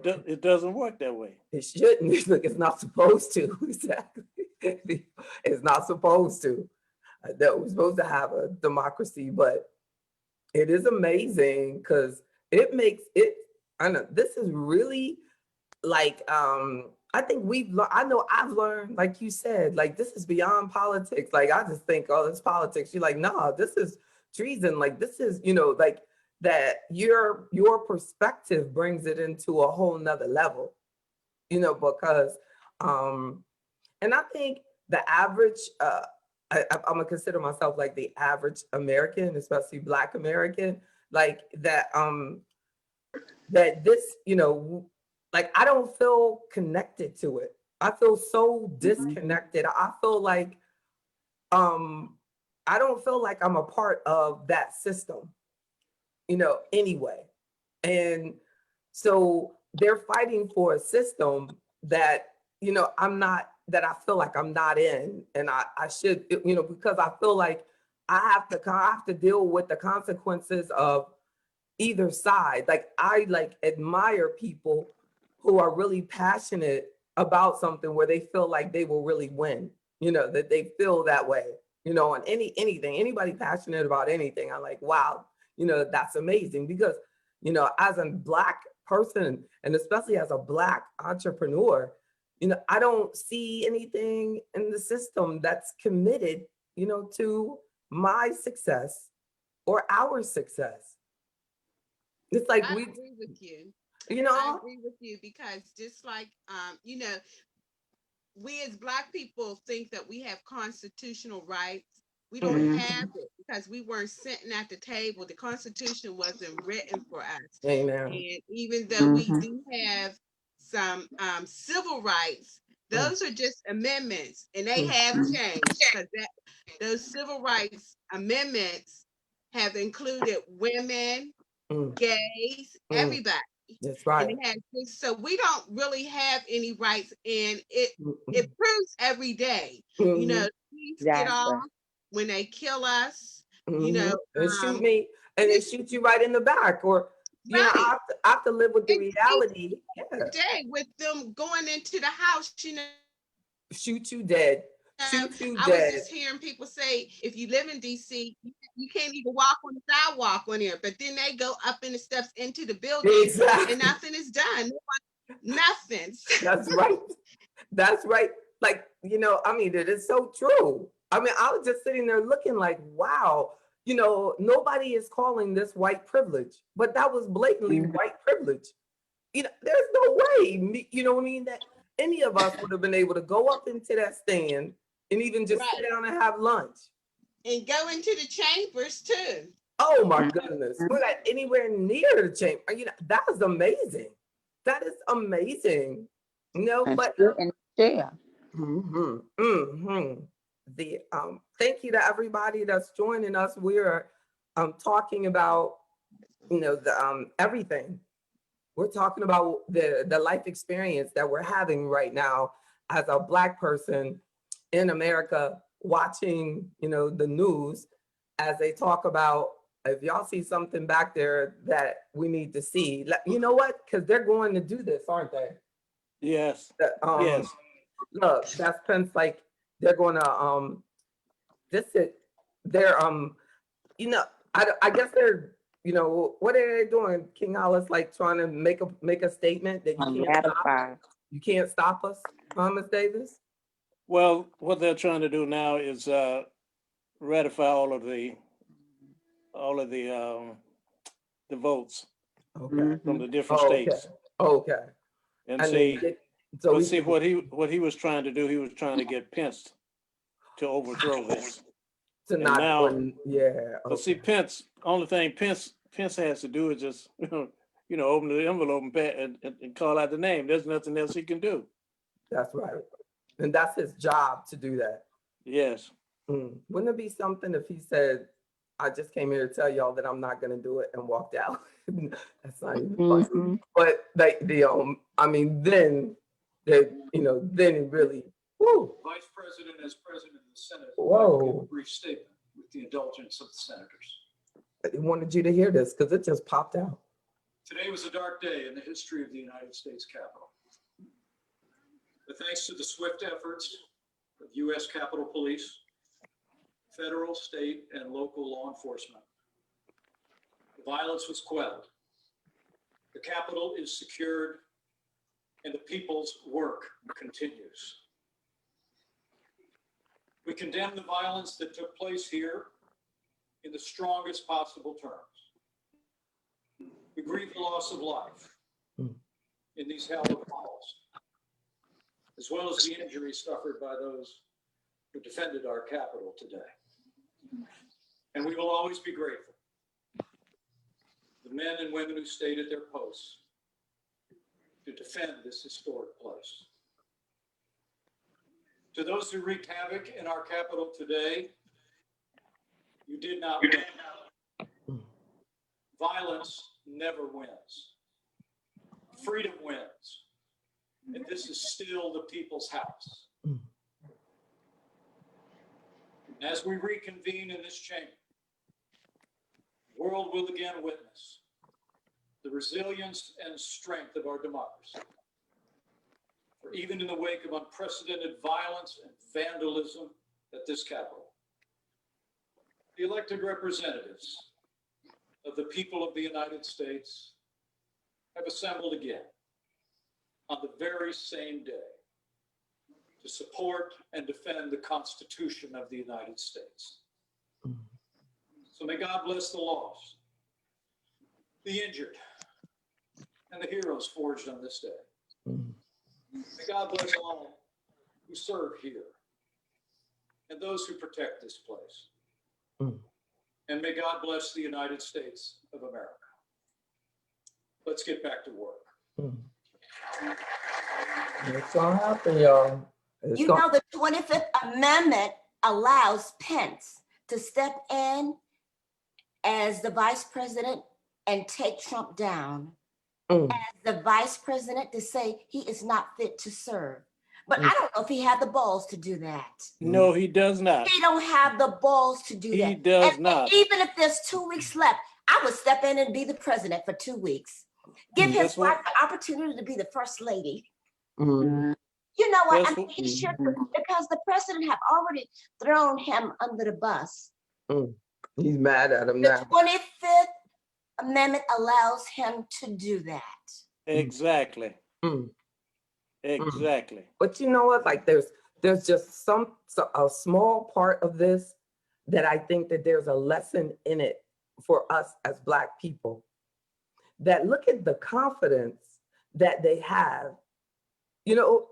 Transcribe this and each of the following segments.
it doesn't work that way. It shouldn't. Look, it's not supposed to. Exactly. It's not supposed to. That we're supposed to have a democracy, but it is amazing because it makes it. I know this is really like I think I know I've learned, like you said, like this is beyond politics. Like I just think, oh, it's politics. You're like, nah, this is treason. Like this is, like that your perspective brings it into a whole nother level, because and I think the average I'm gonna consider myself like the average American, especially Black American, like that this, like I don't feel connected to it. I feel so disconnected. I feel like I don't feel like I'm a part of that system, anyway. And so they're fighting for a system that, that I feel like I'm not in. And I should, because I feel like I have to deal with the consequences of either side. Like I admire people who are really passionate about something where they feel like they will really win, that they feel that way, on anything, anybody passionate about anything. I'm like, wow, that's amazing because, as a Black person and especially as a Black entrepreneur, I don't see anything in the system that's committed, to my success or our success. It's like I agree with you. I know, agree with you because just like we as Black people think that we have constitutional rights. We don't have it because we weren't sitting at the table. The Constitution wasn't written for us. amen. And even though we do have some civil rights, those are just amendments, and they have changed because those civil rights amendments have included women, gays, everybody. That's right. And it has, so we don't really have any rights, and it proves every day. Police get off when they kill us. And shoot me, and they shoot you right in the back, or I have to live with the reality. Today with them going into the house, shoot you dead. I was just hearing people say, if you live in DC, you can't even walk on the sidewalk on there. But then they go up in the steps into the building, and nothing is done. Nothing. That's right. That's right. Like, I mean, it is so true. I mean, I was just sitting there looking like, wow, nobody is calling this white privilege, but that was blatantly white privilege. There's no way, you know what I mean, that any of us would have been able to go up into that stand and even just sit down and have lunch. And go into the chambers too. Oh my goodness. We're not anywhere near the chamber. That is amazing. That is amazing. But thank you to everybody that's joining us. We're talking about the everything. We're talking about the life experience that we're having right now as a Black person in America, watching the news as they talk about, if y'all see something back there that we need to see, you know what? Because they're going to do this, aren't they? Yes. Yes. Look, that's Pence. Like they're going to they're I guess they're what are they doing? King Alice, like trying to make a statement that you can't stop us, Thomas Davis. Well, what they're trying to do now is ratify all of the votes from the different states. Okay. And see, see what he was trying to do. He was trying to get Pence to overthrow this. But see, Pence. Only thing Pence has to do is just open the envelope and call out the name. There's nothing else he can do. That's right, and that's his job to do that. Yes. Wouldn't it be something if he said, "I just came here to tell y'all that I'm not going to do it," and walked out? That's not even funny. But like I mean, then then it really. Woo. Vice President, as President of the Senate, give a brief statement with the indulgence of the senators. I wanted you to hear this because it just popped out. Today was a dark day in the history of the United States Capitol. But thanks to the swift efforts of U.S. Capitol Police, federal, state, and local law enforcement, the violence was quelled. The Capitol is secured, and the people's work continues. We condemn the violence that took place here in the strongest possible terms. We grieve the loss of life in these hallowed halls, as well as the injuries suffered by those who defended our Capitol today. And we will always be grateful to the men and women who stayed at their posts to defend this historic place. To those who wreaked havoc in our Capitol today, you did not win. Violence never wins. Freedom wins. And this is still the people's house. And as we reconvene in this chamber, the world will again witness the resilience and strength of our democracy. For even in the wake of unprecedented violence and vandalism at this Capitol, the elected representatives of the people of the United States have assembled again on the very same day to support and defend the Constitution of the United States. So may God bless the lost, the injured, and the heroes forged on this day. May God bless all who serve here and those who protect this place. And may God bless the United States of America. Let's get back to work. It's gonna happen, y'all. You know, the 25th Amendment allows Pence to step in as the vice president and take Trump down. As the vice president to say he is not fit to serve. But I don't know if he had the balls to do that. No, he does not. He don't have the balls to do that. He does And not. even if there's 2 weeks left, I would step in and be the president for 2 weeks. Give his That's wife what- the opportunity to be the first lady. You know what? That's I mean, he should, because the president have already thrown him under the bus. He's mad at him The now. 25th Amendment allows him to do that. Exactly. Exactly. But you know what? Like there's just a small part of this that I think that there's a lesson in it for us as Black people. That look at the confidence that they have, you know,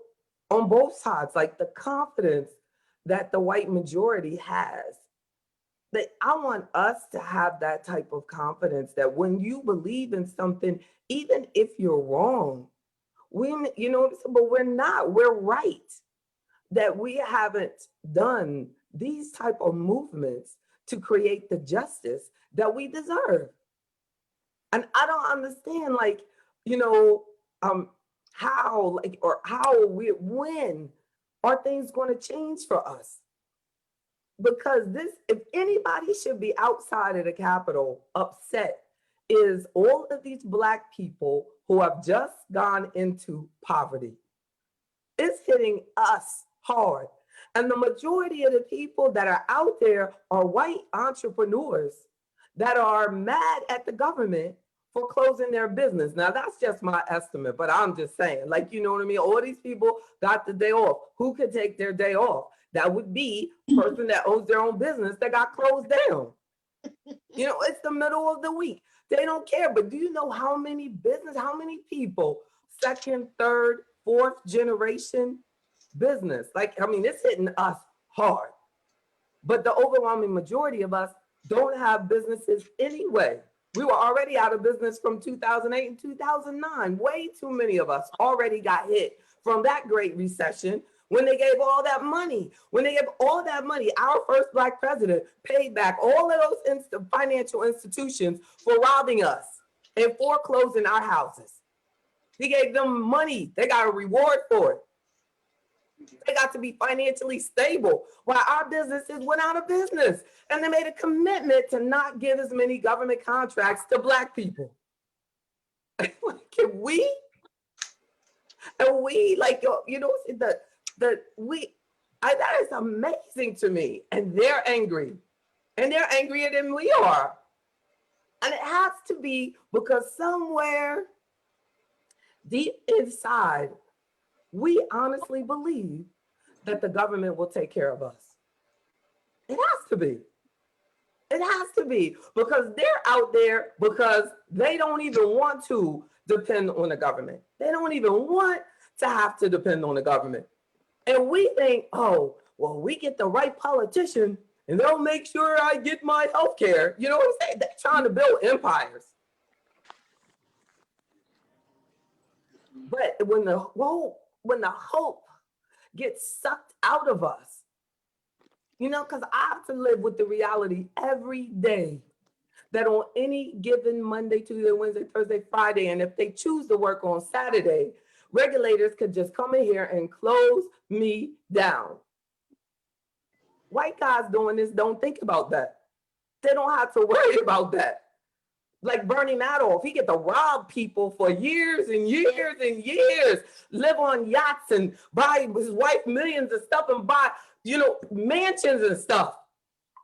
on both sides, like the confidence that the white majority has. That I want us to have that type of confidence that when you believe in something, even if you're wrong, but we're not, we're right. That we haven't done these type of movements to create the justice that we deserve. And I don't understand, when are things going to change for us? Because if anybody should be outside of the Capitol upset, is all of these Black people who have just gone into poverty. It's hitting us hard. And the majority of the people that are out there are white entrepreneurs that are mad at the government for closing their business. Now, that's just my estimate, but I'm just saying, you know what I mean? All these people got the day off. Who could take their day off? That would be a person that owns their own business that got closed down. You know, it's the middle of the week. They don't care. But do you know how many people, second, third, fourth generation business? It's hitting us hard. But the overwhelming majority of us don't have businesses anyway. We were already out of business from 2008 and 2009. Way too many of us already got hit from that great recession when they gave all that money. When they gave all that money, our first Black president paid back all of those financial institutions for robbing us and foreclosing our houses. He gave them money. They got a reward for it. They got to be financially stable while our businesses went out of business. And they made a commitment to not give as many government contracts to Black people. Can we? And we like, you know, that is amazing to me. And they're angry. And they're angrier than we are. And it has to be because somewhere deep inside, we honestly believe that the government will take care of us. It has to be. It has to be because they're out there because they don't even want to depend on the government. They don't even want to have to depend on the government. And we think, oh, well, we get the right politician and they'll make sure I get my health care. You know what I'm saying? They're trying to build empires. But when the hope gets sucked out of us, you know, because I have to live with the reality every day that on any given Monday, Tuesday, Wednesday, Thursday, Friday, and if they choose to work on Saturday, regulators could just come in here and close me down. White guys doing this don't think about that. They don't have to worry about that. Like Bernie Madoff, he get to rob people for years and years and years, live on yachts and buy his wife millions of stuff and buy, you know, mansions and stuff.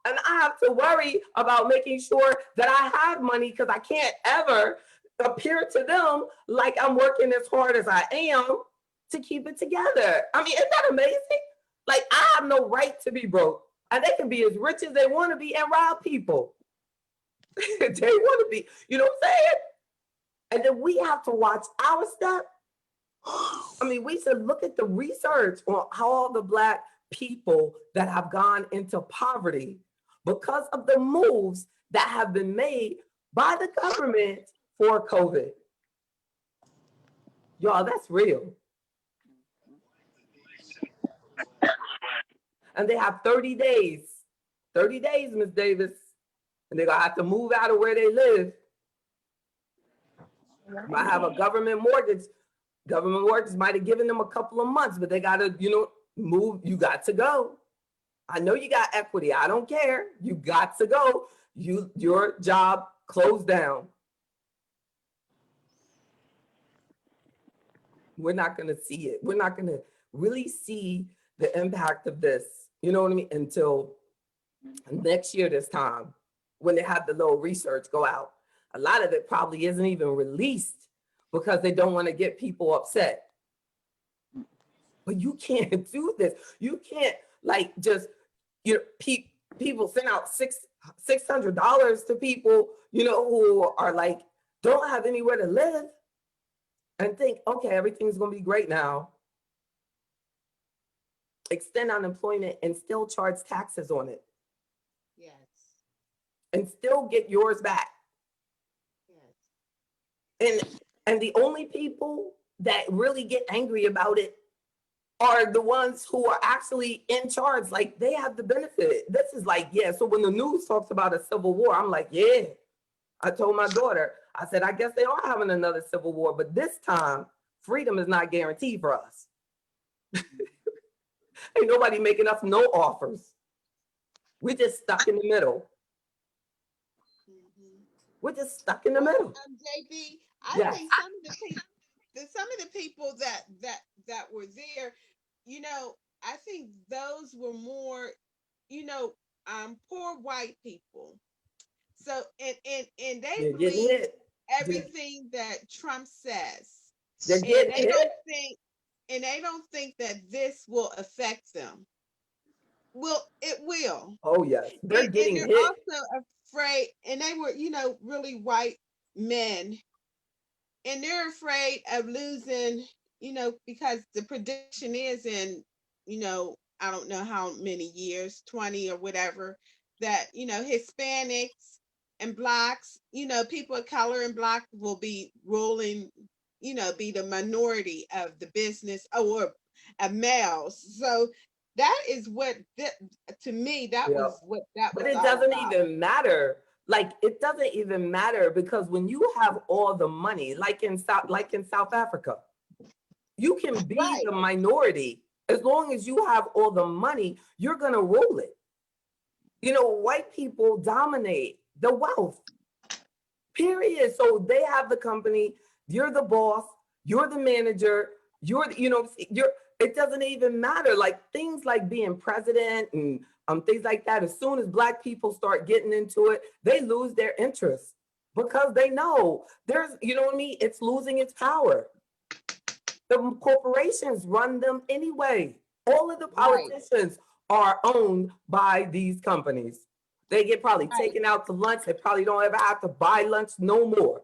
And I have to worry about making sure that I have money because I can't ever appear to them like I'm working as hard as I am to keep it together. I mean, isn't that amazing? Like, I have no right to be broke. And they can be as rich as they want to be and rob people. They want to be, you know what I'm saying? And then we have to watch our step. I mean, we should look at the research on how all the Black people that have gone into poverty because of the moves that have been made by the government for COVID. Y'all, that's real. And they have 30 days. 30 days, Ms. Davis. And they're going to have to move out of where they live. Might have a government mortgage. Government mortgage might have given them a couple of months, but they got to, you know, move. You got to go. I know you got equity. I don't care. You got to go. Your job closed down. We're not going to see it. We're not going to really see the impact of this, you know what I mean, until next year this time when they have the little research go out. A lot of it probably isn't even released because they don't want to get people upset. But you can't do this. You can't like just, you know, people send out $600 to people, you know, who are like, don't have anywhere to live and think, okay, everything's going to be great now. Extend unemployment and still charge taxes on it. Yes. And still get yours back. Yes. And the only people that really get angry about it are the ones who are actually in charge. Like they have the benefit. This is like, yeah. So when the news talks about a civil war, I'm like, yeah. I told my daughter, I said, I guess they are having another civil war, but this time freedom is not guaranteed for us. Ain't nobody making us no offers. We're just stuck in the middle. Mm-hmm. We're just stuck in the middle. JB, I Yes. think some of the people that were there, you know, I think those were more, you know, poor white people. So and they believe everything that Trump says. They're getting and they don't think they don't think that this will affect them. Well, it will. Oh yes, they're getting they're hit. also afraid, and they were, you know, really white men, and they're afraid of losing, you know, because the prediction is in, you know, I don't know how many years, 20 or whatever, that, you know, Hispanics and Blacks, you know, people of color and Black will be ruling, you know, be the minority of the business or males. So that is what, to me, that was what that was. But it doesn't even matter. Like it doesn't even matter because when you have all the money, like in South Africa, you can be the minority as long as you have all the money. You're gonna rule it. You know, white people dominate the wealth. Period. So they have the company, You're the boss, you're the manager, it doesn't even matter. Like things like being president and things like that, as soon as Black people start getting into it, they lose their interest because they know there's, you know what I mean? It's losing its power. The corporations run them anyway. All of the politicians are owned by these companies. They get probably taken out to lunch. They probably don't ever have to buy lunch no more.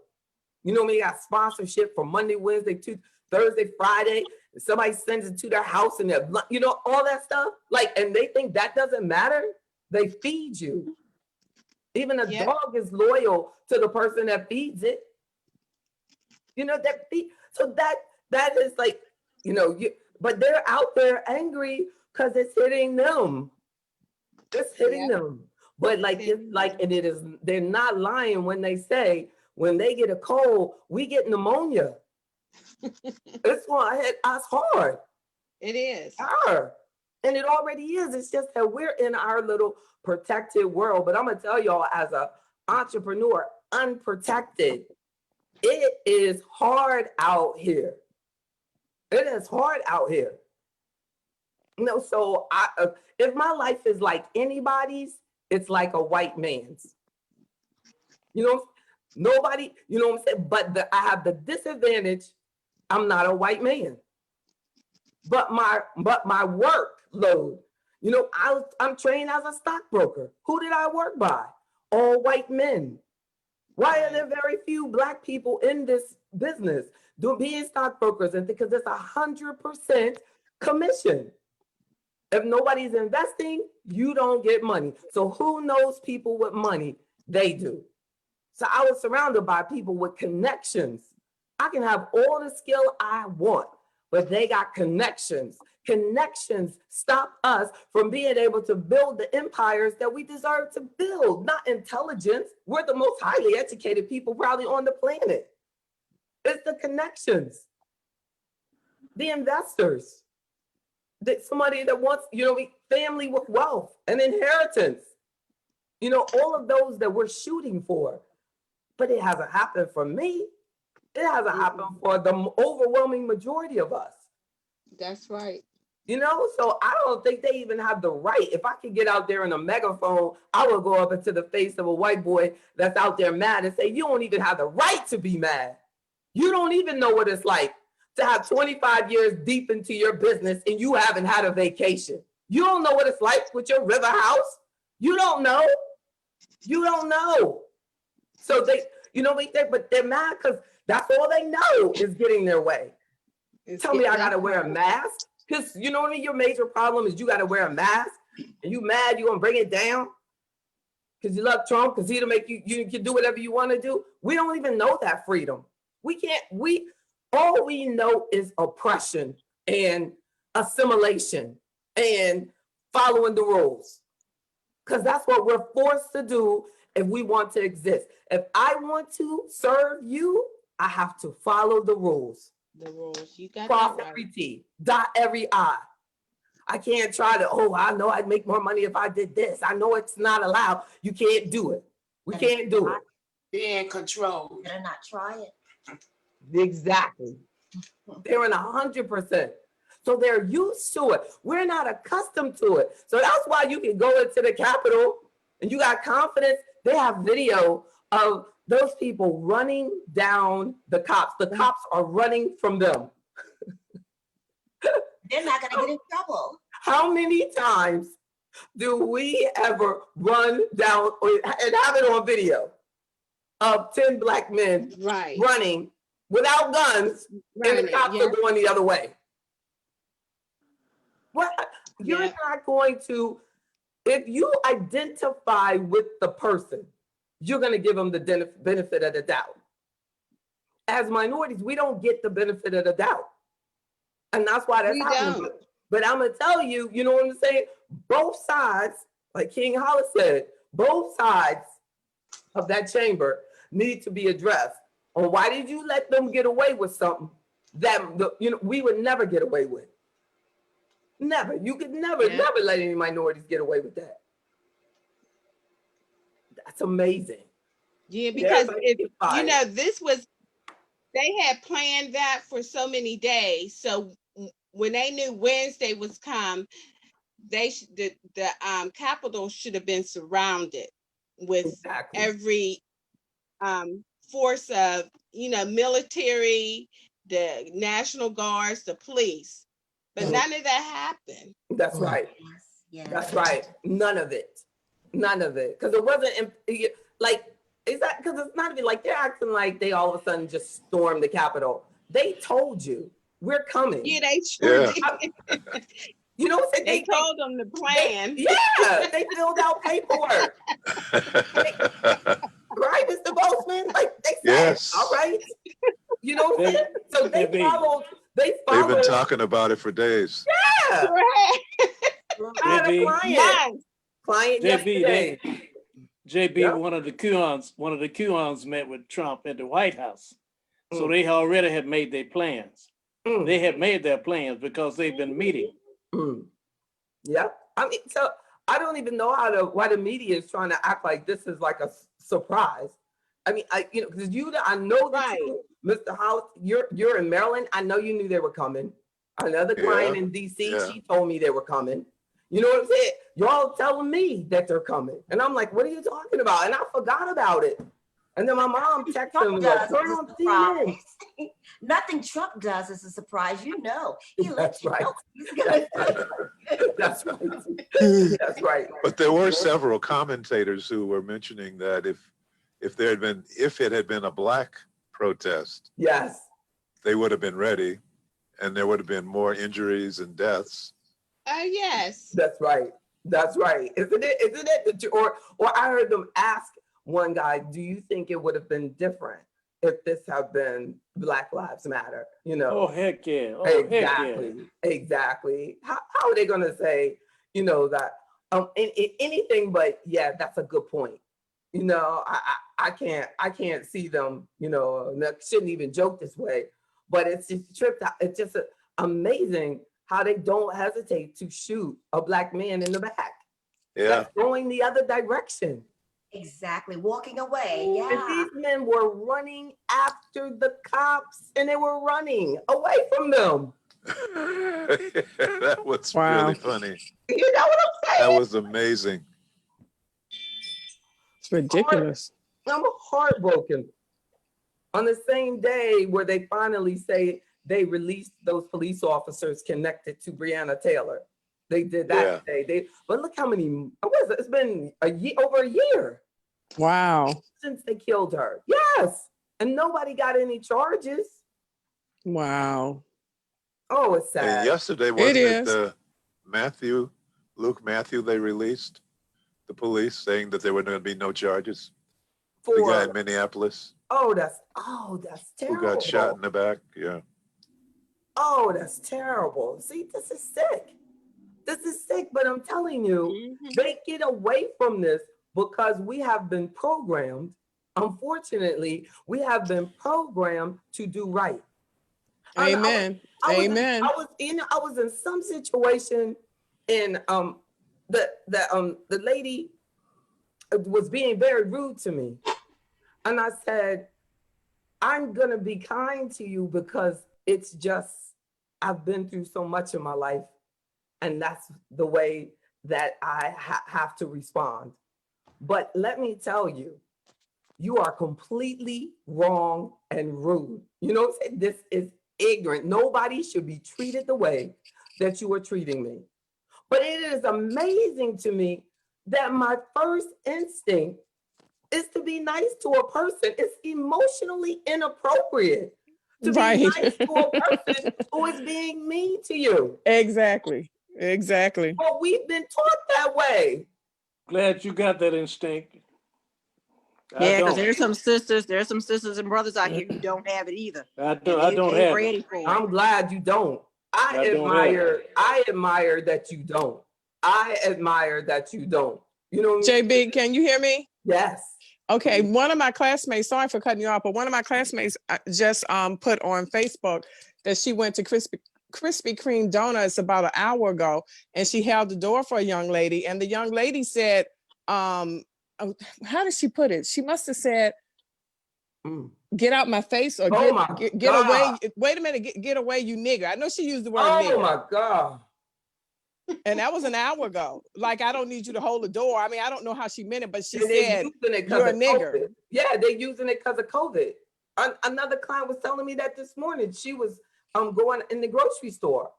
You know what I mean? Got sponsorship for Monday, Wednesday, Tuesday, Thursday, Friday. Somebody sends it to their house and they're, you know, all that stuff. Like, and they think that doesn't matter. They feed you. Even a dog is loyal to the person that feeds it. You know, so that is like, you know, but they're out there angry because it's hitting them. It's hitting them. But like, and it is, they're not lying when they say, when they get a cold, we get pneumonia. It's going to hit us hard. It is. And it already is. It's just that we're in our little protected world. But I'm going to tell y'all, as an entrepreneur, unprotected, it is hard out here. It is hard out here. You know, so if my life is like anybody's, it's like a white man's. You know, nobody, you know what I'm saying? But I have the disadvantage, I'm not a white man. But my workload, you know, I'm trained as a stockbroker. Who did I work by? All white men. Why are there very few Black people in this business being stockbrokers? And because it's 100% commission. If nobody's investing, you don't get money. So who knows people with money? They do. So I was surrounded by people with connections. I can have all the skill I want, but they got connections. Connections stop us from being able to build the empires that we deserve to build, not intelligence. We're the most highly educated people probably on the planet. It's the connections, the investors, somebody that wants, you know, family with wealth and inheritance, you know, all of those that we're shooting for. But it hasn't happened for me. It hasn't happened for the overwhelming majority of us. That's right. You know, so I don't think they even have the right. If I could get out there in a megaphone, I would go up into the face of a white boy that's out there mad and say, you don't even have the right to be mad. You don't even know what it's like to have 25 years deep into your business and you haven't had a vacation. You don't know what it's like with your river house. You don't know. You don't know. So they, you know, but they're mad because that's all they know is getting their way. Tell me I gotta wear a mask? Because you know what I mean? Your major problem is you gotta wear a mask and you mad, you gonna bring it down because you love Trump, because he'll make you can do whatever you want to do. We don't even know that freedom. All we know is oppression and assimilation and following the rules. Because that's what we're forced to do if we want to exist. If I want to serve you, I have to follow the rules. The rules. You got Cross that every right. T, dot every I. I can't try to, I know I'd make more money if I did this. I know it's not allowed. You can't do it. We can't do it. Be in control. Better not try it. Exactly. They're in 100%. So they're used to it. We're not accustomed to it. So that's why you can go into the Capitol and you got confidence. They have video of those people running down the cops. The cops are running from them. They're not gonna get in trouble. How many times do we ever run down and have it on video of 10 Black men running without guns and the cops are going the other way? What? You're not going to, if you identify with the person, you're going to give them the benefit of the doubt. As minorities, we don't get the benefit of the doubt. And that's why that's happening. But I'm going to tell you, you know what I'm saying? Both sides, like King Hollis said, both sides of that chamber need to be addressed. On why did you let them get away with something that we would never get away with? Never. You could never let any minorities get away with that. That's amazing. Yeah, because this was they had planned that for so many days. So when they knew Wednesday was come, the Capitol should have been surrounded with Exactly. every force of, military, the National Guards, the police. But none of that happened. That's right. Yes, That's yes. right. None of it. None of it. Because it wasn't like, is that because it's not even like they're acting like they all of a sudden just stormed the Capitol. They told you we're coming. Yeah, they sure did. You know what I'm saying? They told them the plan. They filled out paperwork. Right, Mr. Bozeman? Like they said, Yes. all right. You know what I'm saying? So they followed. They've been talking about it for days. Yeah. I had a client yesterday. JB, one of the Kuons met with Trump at the White House. So they already had made their plans. They had made their plans because they've been meeting. Yeah. I mean, so I don't even know why the media is trying to act like this is like a surprise. I mean, because I know that you, Mr. House, you're in Maryland. I know you knew they were coming. Another client in DC, she told me they were coming. You know what I'm saying? Y'all telling me that they're coming. And I'm like, what are you talking about? And I forgot about it. And then my mom texted me like, turn on CNN. Nothing Trump does is a surprise, He That's right. know he's gonna That's right. That's right. But there were several commentators who were mentioning that if it had been a Black protest, yes, they would have been ready, and there would have been more injuries and deaths. Yes. That's right. That's right. Isn't it? Or I heard them ask one guy, do you think it would have been different if this had been Black Lives Matter? Oh, heck yeah. Oh, exactly. Heck yeah. Exactly. How are they going to say, that anything but, yeah, that's a good point. I can't see them, shouldn't even joke this way, but it's just tripped out. It's just amazing how they don't hesitate to shoot a Black man in the back. Yeah. That's going the other direction. Exactly, walking away. Yeah. And these men were running after the cops and they were running away from them. That was really funny. You know what I'm saying? That was amazing. It's ridiculous. I'm heartbroken. On the same day where they finally say they released those police officers connected to Breonna Taylor. They did that day. But look how many, it's been over a year. Wow. Since they killed her. Yes. And nobody got any charges. Wow. Oh, it's sad. And yesterday, wasn't it Luke Matthew, they released the police saying that there were going to be no charges? The guy in Minneapolis. Oh, that's terrible. Who got shot in the back, yeah. Oh, that's terrible. See, this is sick. This is sick, but I'm telling you, they get away from this because we have been programmed. Unfortunately, we have been programmed to do right. Amen. Amen. I was in some situation, and the lady was being very rude to me, and I said, "I'm gonna be kind to you because it's just I've been through so much in my life, and that's the way that I have to respond." But let me tell you, you are completely wrong and rude. You know what I'm saying? This is ignorant. Nobody should be treated the way that you are treating me. But it is amazing to me that my first instinct is to be nice to a person. It's emotionally inappropriate to be nice to a person who is being mean to you. Exactly. But we've been taught that way. Glad you got that instinct. Yeah, because there's some sisters and brothers out here who don't have it either. I don't have it. I'm glad you don't. I admire that you don't. I admire that you don't. You know what I mean? JB, can you hear me? Yes. Okay, one of my classmates, sorry for cutting you off, but one of my classmates just put on Facebook that she went to Krispy Kreme Donuts about an hour ago, and she held the door for a young lady, and the young lady said, how did she put it? She must have said, Get out my face or get away. Wait a minute, get away, you nigger. I know she used the word nigger. Oh my God. And that was an hour ago. Like, I don't need you to hold the door. I mean, I don't know how she meant it, but she And said, you're a nigger. COVID. Yeah, they're using it because of COVID. Another client was telling me that this morning. She was going in the grocery store,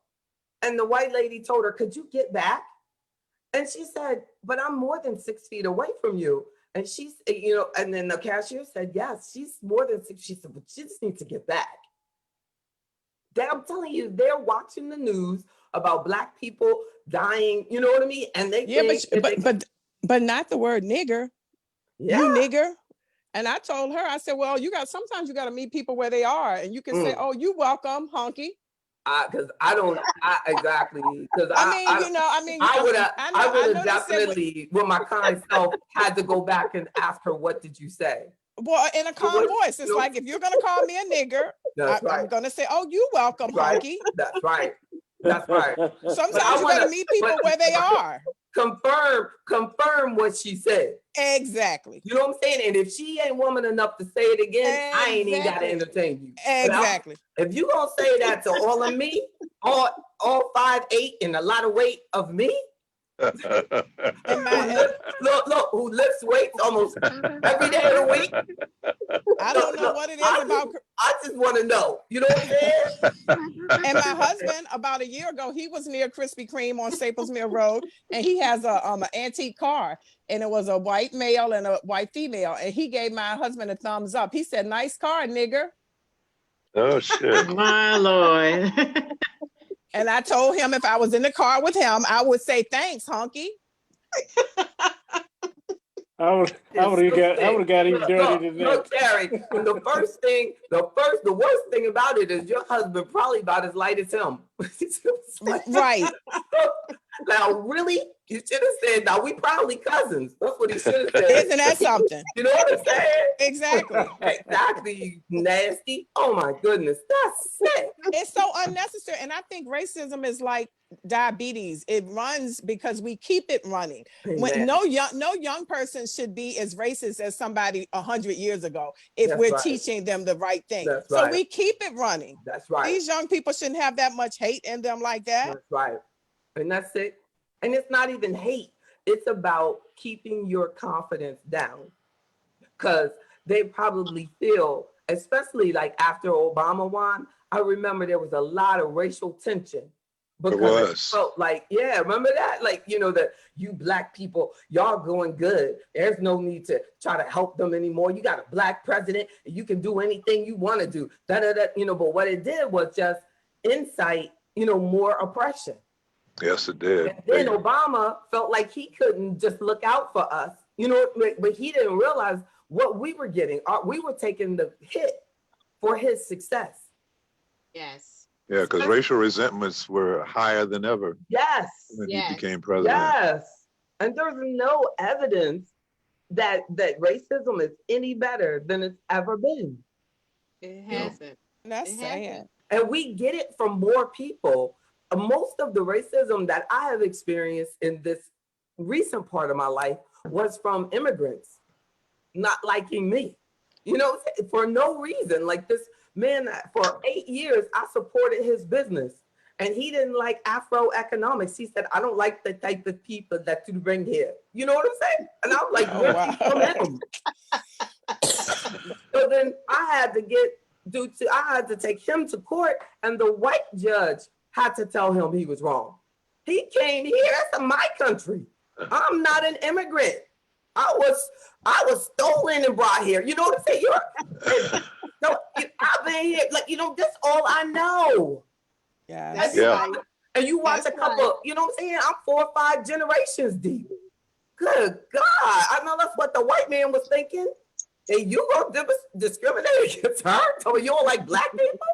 and the white lady told her, "Could you get back?" And she said, "But I'm more than 6 feet away from you." And she's, and then the cashier said, "Yes, she's more than 6." She said, "But she just needs to get back." I'm telling you, they're watching the news about Black people dying. You know what I mean? And they but not the word nigger. Yeah. You nigger. And I told her, I said, well, sometimes you got to meet people where they are, and you can say, "Oh, you welcome, honky." Because I don't exactly. Because I would have definitely, with my kind self, had to go back and ask her, "What did you say?" Well, in a calm voice. It's like, if you're gonna call me a nigger, I'm gonna say, "Oh, you welcome, honky." That's right. That's right. Sometimes you gotta meet people where they are. Confirm what she said. Exactly. You know what I'm saying? And if she ain't woman enough to say it again, I ain't even gotta entertain you. Exactly. If you gonna say that to all of me, all 5'8" and a lot of weight of me, who lifts weights almost every day of the week. I don't know what it is about. I just want to know. You know what I'm saying? And my husband, about a year ago, he was near Krispy Kreme on Staples Mill Road, and he has an antique car, and it was a white male and a white female, and he gave my husband a thumbs up. He said, "Nice car, nigger." Oh shit! My Lord. And I told him if I was in the car with him, I would say, "Thanks, honky." I would have got him dirty than that. Look, Terry, the worst thing about it is your husband probably about as light as him. Right. Now, really, you should have said, "Now we probably cousins." That's what he should have said. Isn't that something? You know what I'm saying? Exactly. Exactly, you nasty. Oh my goodness, that's sick. It's so unnecessary. And I think racism is like diabetes. It runs because we keep it running. When no young person should be as racist as somebody 100 years ago if we're teaching them the right thing. So we keep it running. That's right. These young people shouldn't have that much hate in them like that. That's right. And that's it. And it's not even hate. It's about keeping your confidence down. Because they probably feel, especially like after Obama won, I remember there was a lot of racial tension. Because it felt like, remember that? Like, that you Black people, y'all going good. There's no need to try to help them anymore. You got a Black president, and you can do anything you want to do. But what it did was just incite, more oppression. Yes, it did. And then Obama felt like he couldn't just look out for us, but he didn't realize what we were getting. We were taking the hit for his success. Yes. Yeah, because racial resentments were higher than ever. Yes. When he became president. Yes. And there's no evidence that racism is any better than it's ever been. It hasn't. That's sad. And we get it from more people. Most of the racism that I have experienced in this recent part of my life was from immigrants not liking me, for no reason. Like this man, for 8 years, I supported his business, and he didn't like AfroEconomics. He said, "I don't like the type of people that you bring here." You know what I'm saying? And I'm like, from him. So then I had to take him to court, and the white judge had to tell him he was wrong. He came here. That's my country. I'm not an immigrant. I was stolen and brought here. You know what I'm saying? I've been here. That's all I know. Yeah. And you watch a couple. You know what I'm saying? I'm 4 or 5 generations deep. Good God! I know that's what the white man was thinking. And you gonna discriminate against her? Tell me you don't like Black people?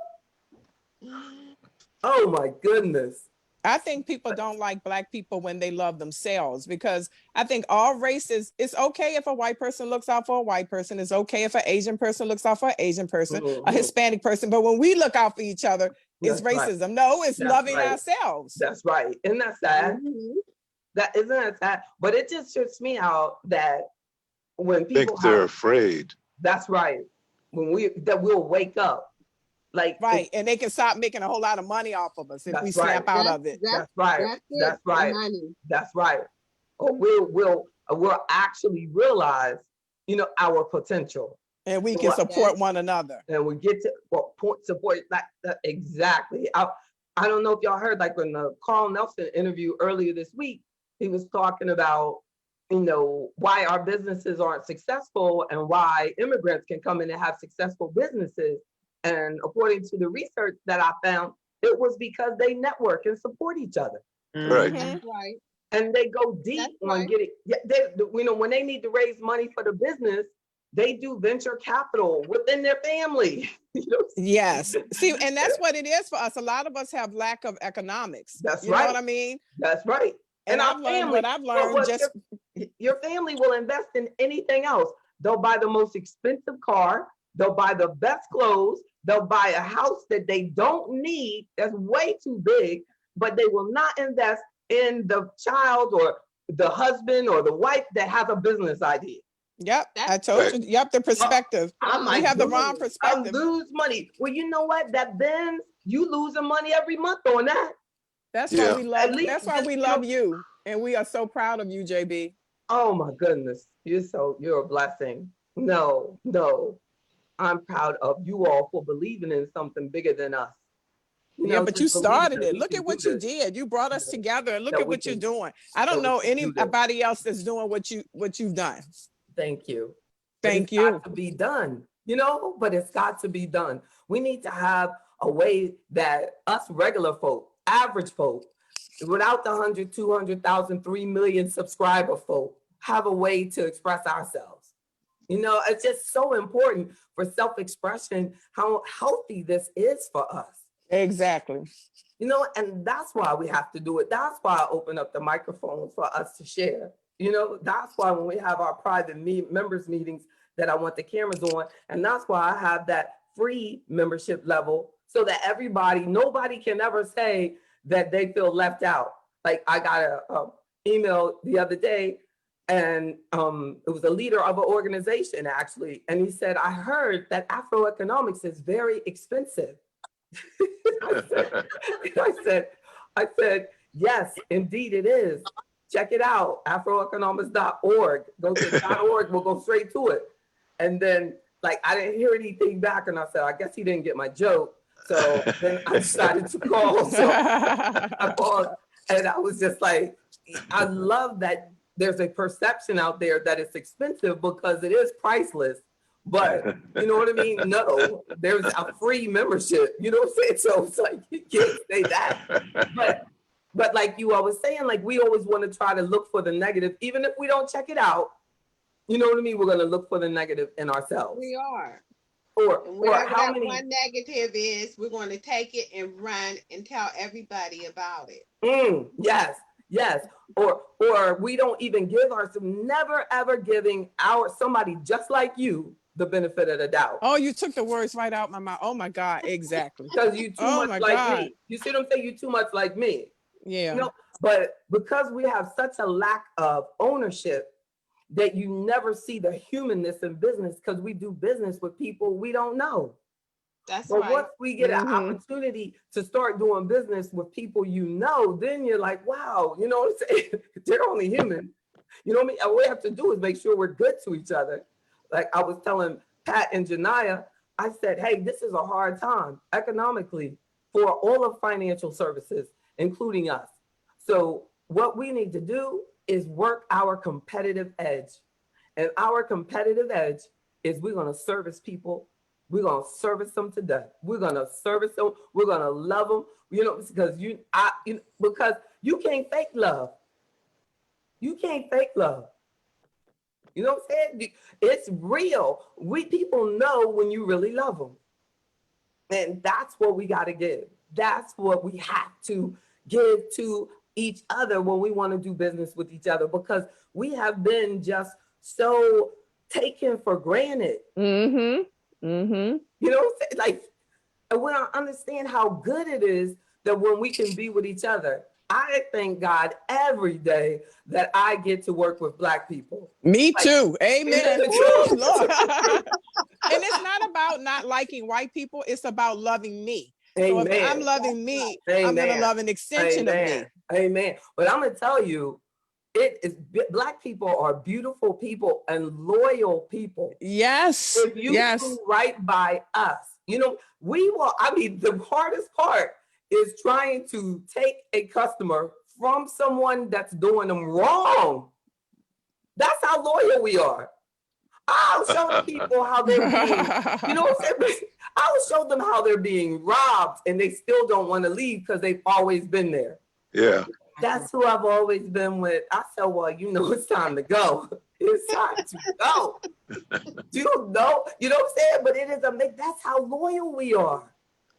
Oh my goodness. I think people don't like Black people when they love themselves, because I think all races, it's okay if a white person looks out for a white person. It's okay if an Asian person looks out for an Asian person, a Hispanic person. But when we look out for each other, it's racism. Right. No, it's loving ourselves. That's right. Isn't that sad? Isn't that sad? But it just trips me out that when people think they're afraid. That's right. we'll wake up. Like Right. And they can stop making a whole lot of money off of us if we That's snap right. out of it. That's right. That's it, That's the right. money. That's right. Or we'll actually realize, our potential. And we So can what- support one another. And we get to point support that exactly. I don't know if y'all heard, like in the Carl Nelson interview earlier this week, he was talking about, why our businesses aren't successful and why immigrants can come in and have successful businesses. And according to the research that I found, it was because they network and support each other. Right. That's right. And they go deep That's on right. getting, when they need to raise money for the business, they do venture capital within their family. Yes. See, and that's what it is for us. A lot of us have lack of economics. That's You know right. what I mean? That's right. And our I've learned what I've learned. Just your family will invest in anything else. They'll buy the most expensive car. They'll buy the best clothes. They'll buy a house that they don't need, that's way too big, but they will not invest in the child or the husband or the wife that has a business idea. Yep, I That's told you. Yep, the perspective. I'm We like, have the dude, wrong I perspective. lose money. Well, you know what? That Benz, you losing money every month on that. That's Yeah. why we love. At least That's why just, we love you, and we are so proud of you, JB. Oh my goodness, you're a blessing. No, I'm proud of you all for believing in something bigger than us. Yeah, but you just believing started that it. we Look can at what do you this, did. You brought us together, and look that at we what you're can- doing. I don't that know we can do this. anybody else that's doing what you've done. Thank you. But Thank it's you. got to be done, but it's got to be done. We need to have a way that us regular folk, average folk, without the 100, 200,000, 3 million subscriber folk, have a way to express ourselves. It's just so important for self-expression, how healthy this is for us. Exactly. And that's why we have to do it. That's why I open up the microphone for us to share. That's why when we have our private members meetings that I want the cameras on, and that's why I have that free membership level so that nobody can ever say that they feel left out. Like I got a email the other day, and it was a leader of an organization actually, and he said, "I heard that AfroEconomics is very expensive." I said, yes, indeed it is. Check it out, afroeconomics.org. Go to .org, we'll go straight to it. And then I didn't hear anything back, and I said, I guess he didn't get my joke. So then I decided to call. So I called, and I was just like, I love that there's a perception out there that it's expensive because it is priceless. But you know what I mean? No, there's a free membership. You know what I'm saying? So it's like you can't say that. But like you always saying, like we always want to try to look for the negative, even if we don't check it out. You know what I mean? We're gonna look for the negative in ourselves. We are. Or Whatever how that many? one negative is, we're going to take it and run and tell everybody about it. Yes. Or we don't even give ourselves, never ever giving somebody just like you the benefit of the doubt. Oh, you took the words right out my mouth. Oh my God, exactly. Because you too much like God. me. You see what I'm saying? You too much like me. Yeah. But because we have such a lack of ownership that you never see the humanness in business, because we do business with people we don't know. That's But right. once we get an opportunity to start doing business with people then you're like, wow, you know what I'm saying? They're only human. You know what I mean? All we have to do is make sure we're good to each other. Like I was telling Pat and Janiyah, I said, hey, this is a hard time economically for all of financial services, including us. So what we need to do is work our competitive edge. And our competitive edge is we're going to service people. We're going to service them to death. We're going to service them. We're going to love them, because because you can't fake love. You can't fake love. You know what I'm saying? It's real. People know when you really love them. And that's what we got to give. That's what we have to give to each other when we want to do business with each other, because we have been just so taken for granted. Mm-hmm. You know what I'm saying? Like, and we don't understand how good it is that when we can be with each other. I thank God every day that I get to work with Black people. Me too. Amen. Isn't it Woo, true? Lord. And it's not about not liking white people. It's about loving me. So if I'm Amen. loving me, Amen. I'm gonna love an extension of me. Amen. But I'm gonna tell you, Black people are beautiful people and loyal people. Yes. If you do right by us, you know, we will. I mean, the hardest part is trying to take a customer from someone that's doing them wrong. That's how loyal we are. I'll show the people how they're being, you know what I'm saying? I'll show them how they're being robbed and they still don't want to leave because they've always been there. Yeah. That's who I've always been with. I said, well, you know, it's time to go. It's time to go. You know what I'm saying? But it is that's how loyal we are.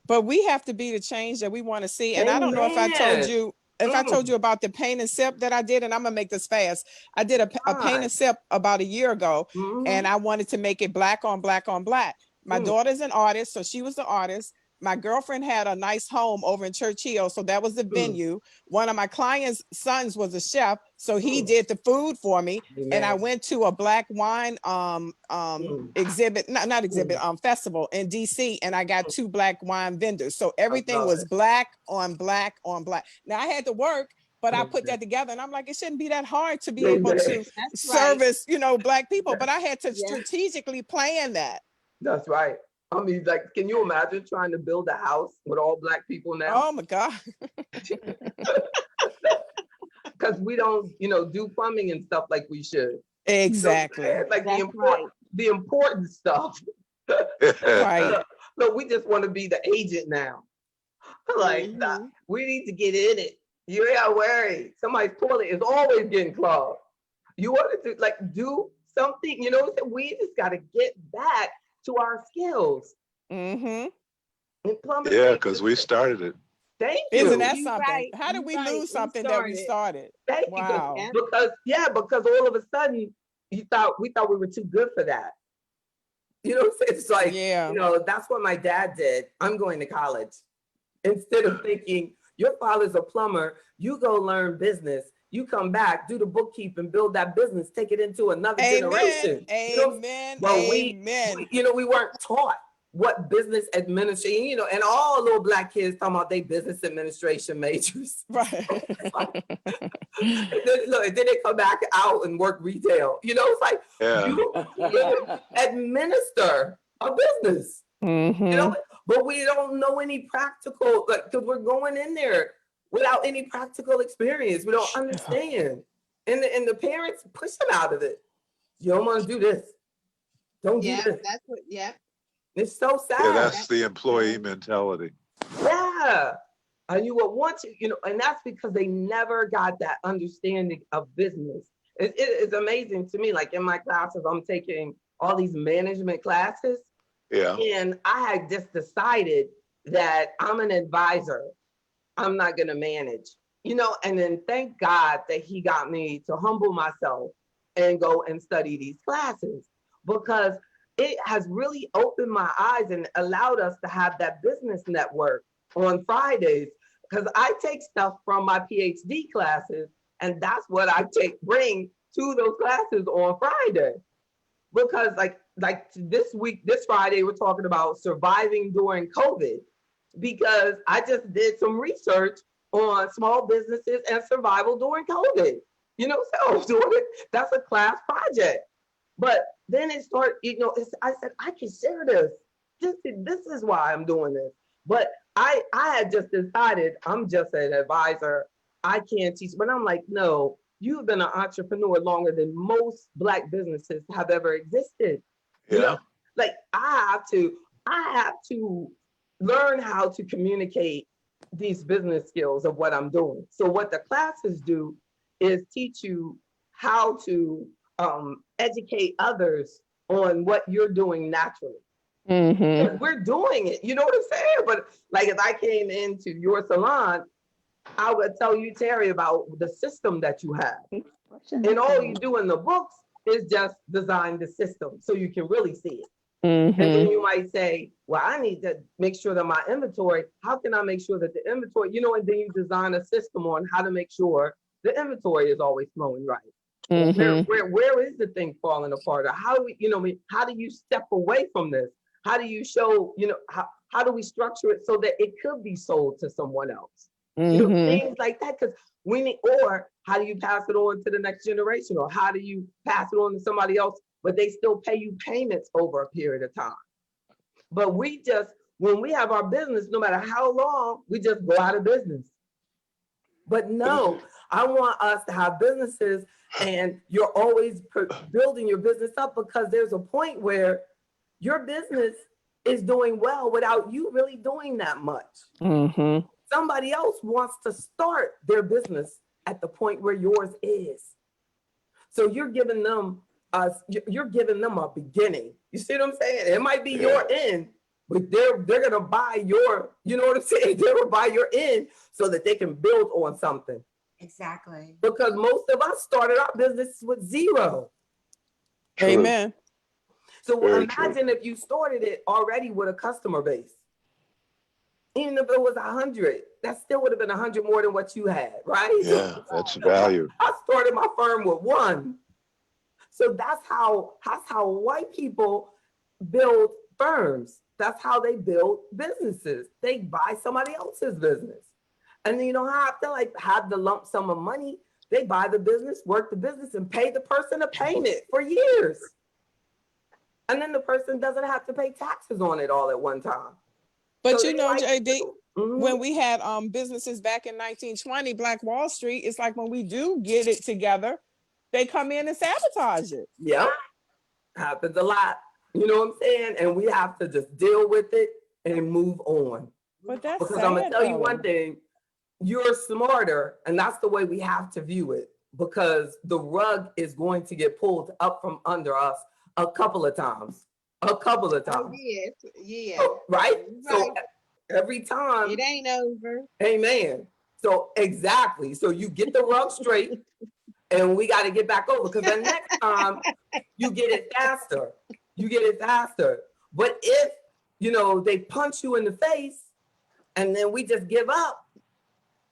But we have to be the change that we want to see. And I don't know if I told you, I told you about the paint and sip that I did, and I'm gonna make this fast. I did a paint and sip about a year ago, and I wanted to make it black on black on black. My daughter's an artist, so she was the artist. My girlfriend had a nice home over in Churchill, so that was the venue. One of my clients' sons was a chef, so he did the food for me. And I went to a black wine exhibit, not exhibit, festival in DC, and I got 2 black wine vendors. So everything was black on black on black. Now I had to work, but I put that together, and I'm like, it shouldn't be that hard to be able to service, you know, black people. But I had to strategically plan that. That's right. I mean, like, can you imagine trying to build a house with all black people now? Oh my God. Because we don't, you know, do plumbing and stuff like we should. Exactly. You know, like the important stuff. Right. So we just want to be the agent now. Like, we need to get in it. You ain't worried. Somebody's toilet is always getting clogged. You want to like do something, you know, we just got to get back to our skills. Mm-hmm. Yeah, because we started it. Thank you. Isn't that something? How did we lose something that we started? Thank you. Because all of a sudden we thought we were too good for that. You know, it's like, you know, that's what my dad did. I'm going to college. Instead of thinking, your father's a plumber, you go learn business. You come back, do the bookkeeping, build that business, take it into another generation. Amen. Well, we weren't taught what business administration, you know, and all little black kids talking about they business administration majors. Right. Then they come back out and work retail. You know, it's like you administer a business. You know, but we don't know any practical, like, because we're going in there without any practical experience. We don't understand. And the parents push them out of it. You don't want to do this. Don't do this. That's what, It's so sad. Yeah, that's the employee mentality. Yeah. And you would want to, you know, and that's because they never got that understanding of business. It is amazing to me. Like in my classes, I'm taking all these management classes. Yeah. And I had just decided that I'm an advisor. I'm not going to manage, you know, and then thank God that he got me to humble myself and go and study these classes, because it has really opened my eyes and allowed us to have that business network on Fridays, because I take stuff from my PhD classes and that's what I bring to those classes on Friday. Because like this Friday, we're talking about surviving during COVID, because I just did some research on small businesses and survival during COVID. You know, so that's a class project. But then it started, you know, I said, I can share this. This is why I'm doing this. But I had just decided I'm just an advisor. I can't teach. But I'm like, no, you've been an entrepreneur longer than most Black businesses have ever existed. Yeah. You know, like I have to learn how to communicate these business skills of what I'm doing. So what the classes do is teach you how to educate others on what you're doing naturally. We're doing it, you know what I'm saying? But like if I came into your salon, I would tell you, Terry, about the system that you have. And all you do in the books is just design the system so you can really see it. And then you might say, well, I need to make sure that my inventory, how can I make sure that the inventory, you know, and then you design a system on how to make sure the inventory is always flowing right. Where is the thing falling apart? Or how do we, how do you step away from this? How do you show, how do we structure it so that it could be sold to someone else? Things like that, because or how do you pass it on to the next generation? Or how do you pass it on to somebody else, but they still pay you payments over a period of time? But when we have our business, no matter how long, we just go out of business. But no, I want us to have businesses, and you're always building your business up, because there's a point where your business is doing well without you really doing that much. Somebody else wants to start their business at the point where yours is. So you're giving them a beginning. You see what I'm saying? It might be your end, but they're gonna buy your, you know what I'm saying? They're gonna buy your end so that they can build on something. Exactly. Because most of us started our business with zero. Amen. So Very imagine if you started it already with a customer base. Even if it was 100, that still would have been 100 more than what you had, right? Yeah, that's value. I started my firm with 1. So that's how white people build firms. That's how they build businesses. They buy somebody else's business. And then, after have the lump sum of money, they buy the business, work the business, and pay the person a payment for years. And then the person doesn't have to pay taxes on it all at one time. But So JD, when we had businesses back in 1920, Black Wall Street, it's like when we do get it together, they come in and sabotage it. Yep. Happens a lot. You know what I'm saying? And we have to just deal with it and move on. But that's because sad, I'm gonna tell you though. one thing, you're smarter, and that's the way we have to view it, because the rug is going to get pulled up from under us a couple of times. Oh, yes, yeah. So, right? So every time. It ain't over. Amen. So exactly. So you get the rug straight, and we got to get back over, because the next time you get it faster. You get it faster. But if, they punch you in the face and then we just give up,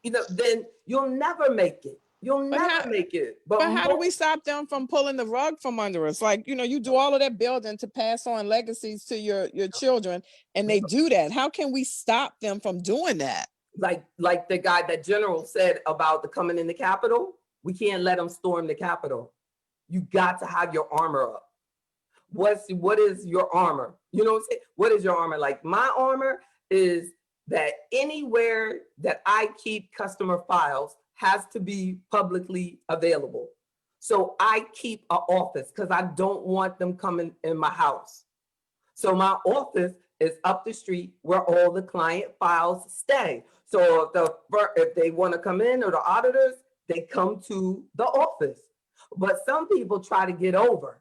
then you'll never make it. You'll never make it. But how do we stop them from pulling the rug from under us? Like, you do all of that building to pass on legacies to your children, and they do that. How can we stop them from doing that? Like the guy, that general said about the coming in the Capitol, we can't let them storm the Capitol. You got to have your armor up. What is your armor? You know what I'm saying? What is your armor? Like, my armor is that anywhere that I keep customer files has to be publicly available. So I keep an office, because I don't want them coming in my house. So my office is up the street where all the client files stay. So if they want to come in, or the auditors, they come to the office. But some people try to get over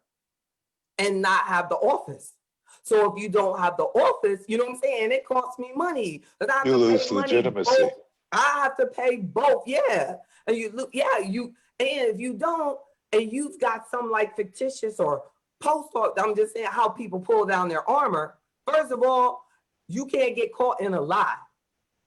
and not have the office. So if you don't have the office, you know what I'm saying? It costs me money. You lose legitimacy. I have to pay both. Yeah. And and if you don't, and you've got some fictitious or post, I'm just saying how people pull down their armor. First of all, you can't get caught in a lie.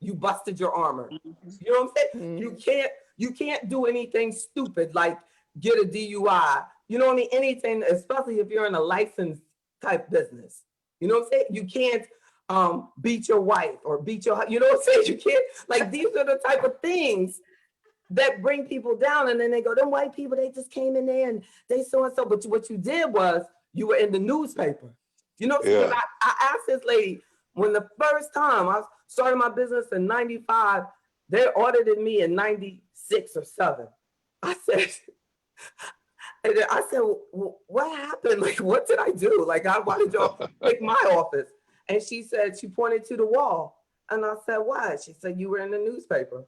You busted your armor. You know what I'm saying? You can't do anything stupid like get a DUI. You know what I mean? Anything, especially if you're in a licensed type business. You know what I'm saying? You can't beat your wife or beat your, you know what I'm saying? You can't, these are the type of things that bring people down. And then they go, them white people, they just came in there and they so-and-so. But what you did was you were in the newspaper. You know, Yeah. I asked this lady, when the first time I started my business in 95, they audited me in 96 or 7. I said, what happened? What did I do? Why did y'all pick my office? And she said, she pointed to the wall. And I said, why? She said, you were in the newspaper.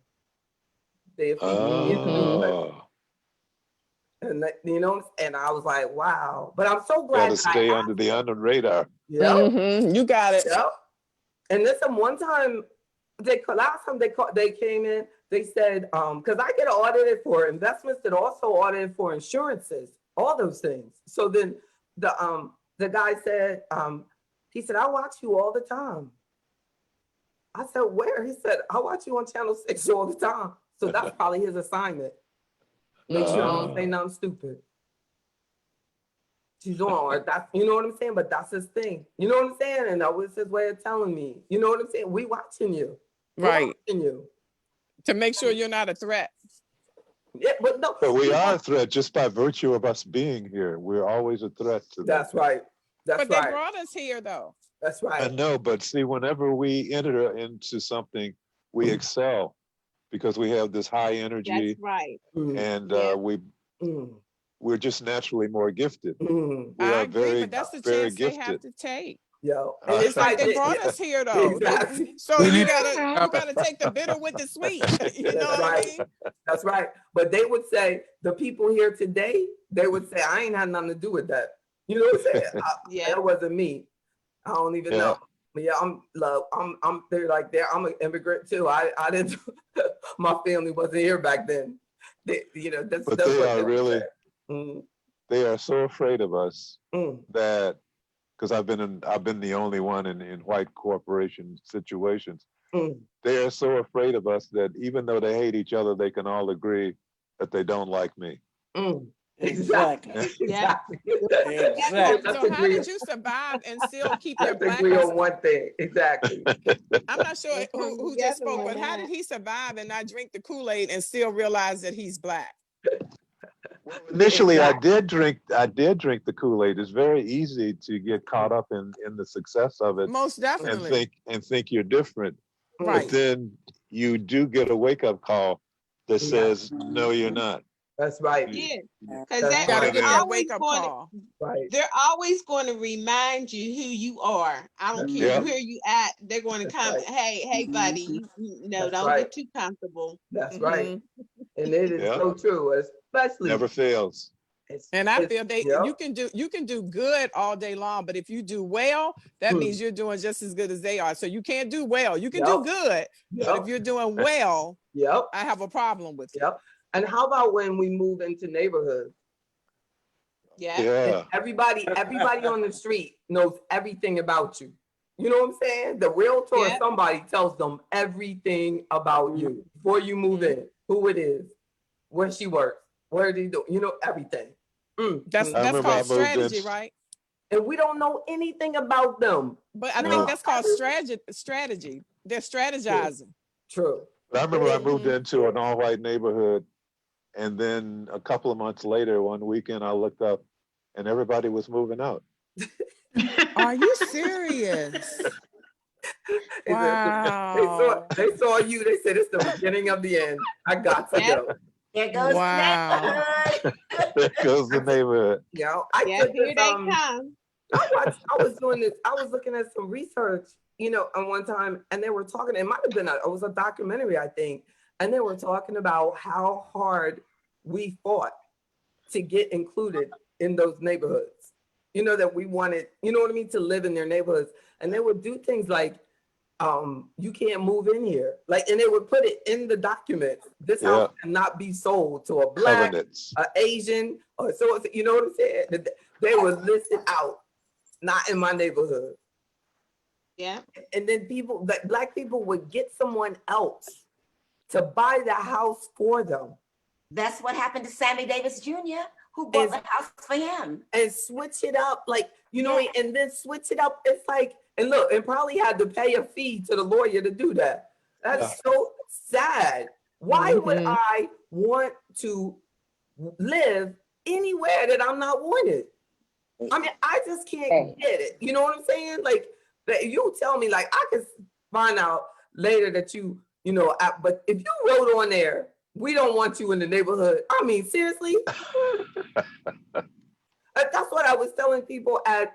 They in the newspaper. And and I was like, wow. But I'm so glad. Got to stay under the radar. Yeah. You got it. Yep. And listen, one time, last time they came in, they said, because I get audited for investments, that also audited for insurances, all those things. So then the guy said, he said, I watch you all the time. I said, where? He said, I watch you on Channel 6 all the time. So that's probably his assignment. Make sure I don't say nothing stupid. she's on, or that's, you know what I'm saying? But that's his thing. You know what I'm saying? And that was his way of telling me, you know what I'm saying? We watching you. We're Right. watching you. To make sure you're not a threat. Yeah, but no. But we are a threat just by virtue of us being here. We're always a threat to them. That's right. That's But they right. brought us here though. That's I right. know, but see, whenever we enter into something, we excel because we have this high energy, That's right. and Yeah. we're just naturally more gifted. We I are agree, very, but that's the very chance they have gifted. to take. Yo, Huh? It's like they did- brought us here though. Exactly. So you gotta take the bitter with the sweet. You know That's what I right. mean? That's right. But they would say, the people here today, they would say, I ain't had nothing to do with that. You know what I'm saying? Yeah. That wasn't me. I don't even Yeah. know. But yeah, they're like, I'm an immigrant too. I didn't, my family wasn't here back then. You know, that's But that's they what are would really, say. Mm, they are so afraid of us mm, that, because I've been the only one in white corporation situations. mm, They are so afraid of us that even though they hate each other, they can all agree that they don't like me. mm. Exactly. Yeah. Exactly. So how did you survive and still keep your Let's agree blackness? on one thing. Exactly. I'm not sure They come who just together spoke, on but how that. did he survive and not drink the Kool-Aid and still realize that he's black? Initially, I did drink the Kool-Aid. It's very easy to get caught up in the success of it Most definitely. and think you're different. Right. But then you do get a wake-up call that says, no, you're not. That's right. Yeah. That's Because right. Gotta they're get that always wake up going to, call. Right. they're always going to remind you who you are. I don't care Yeah. where you at. They're going to That's come. right. Hey, buddy, you know, That's don't right. get too comfortable. That's right. Mhm. And it is Yeah. so true, especially. Never fails. And I it's- feel yep. you can do good all day long, but if you do well, that means you're doing just as good as they are. So you can't do well. You can do Yep. good, but if Yep. you're doing well, Yep. I have a problem with it. Yep. And how about when we move into neighborhoods? Yeah. Yeah. Everybody on the street knows everything about you. You know what I'm saying? The realtor or Yeah. somebody tells them everything about you before you move in, who it is, where she works, where they do, you know, everything. That's I remember I called moved strategy, in- right? And we don't know anything about them. But I No. think that's called strategy. They're strategizing. True. I remember I moved into an all-white neighborhood, and then a couple of months later, one weekend, I looked up, and everybody was moving out. Are you serious? Wow. They saw you. They said it's the beginning of the end. I got to Yeah. go. There goes Wow. the neighborhood. There goes the neighborhood. You know, I Yeah, took here this, they come. I was doing this. I was looking at some research, you know, on one time, and they were talking. It might have been it was a documentary, I think, and they were talking about how hard we fought to get included in those neighborhoods. You know, that we wanted, you know what I mean, to live in their neighborhoods, and they would do things like, you can't move in here, like, and they would put it in the document. This house cannot be sold to a black, Covenants. an Asian, or so. You know what I'm saying? They were listed out. Not in my neighborhood. Yeah. And then black people would get someone else to buy the house for them That's what happened to Sammy Davis Jr., who bought the house for him. and switch it up, like, you know, and then switch it up. It's like, and look, and probably had to pay a fee to the lawyer to do that. That's so sad. Why would I want to live anywhere that I'm not wanted? I mean, I just can't get it. You know what I'm saying? Like, that you tell me, like, I can find out later that you know, but if you wrote on there, we don't want you in the neighborhood. I mean, seriously? That's what I was telling people I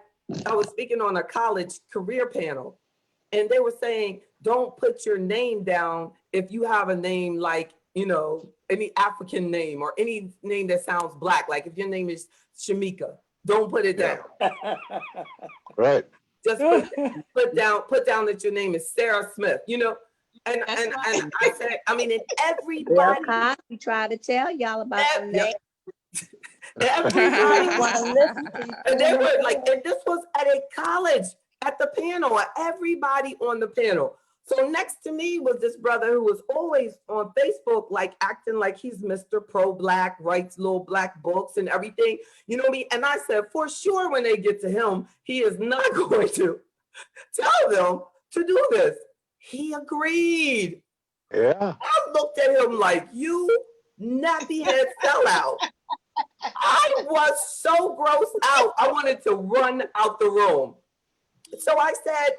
was speaking on a college career panel, and they were saying, don't put your name down if you have a name like, you know, any African name or any name that sounds black. Like if your name is Shamika, don't put it down. Right. Just put down that your name is Sarah Smith, you know? And I said, I mean, and everybody. We try to tell y'all about the name. Everybody Want to listen to you. and they were like, and this was at a college at the panel, everybody on the panel. So next to me was this brother who was always on Facebook, like acting like he's Mr. Pro-Black, writes little black books and everything. You know what I mean? And I said, for sure, when they get to him, he is not going to tell them to do this. He agreed. Yeah. I looked at him like, you nappy head sellout. I was so grossed out. I wanted to run out the room. So I said,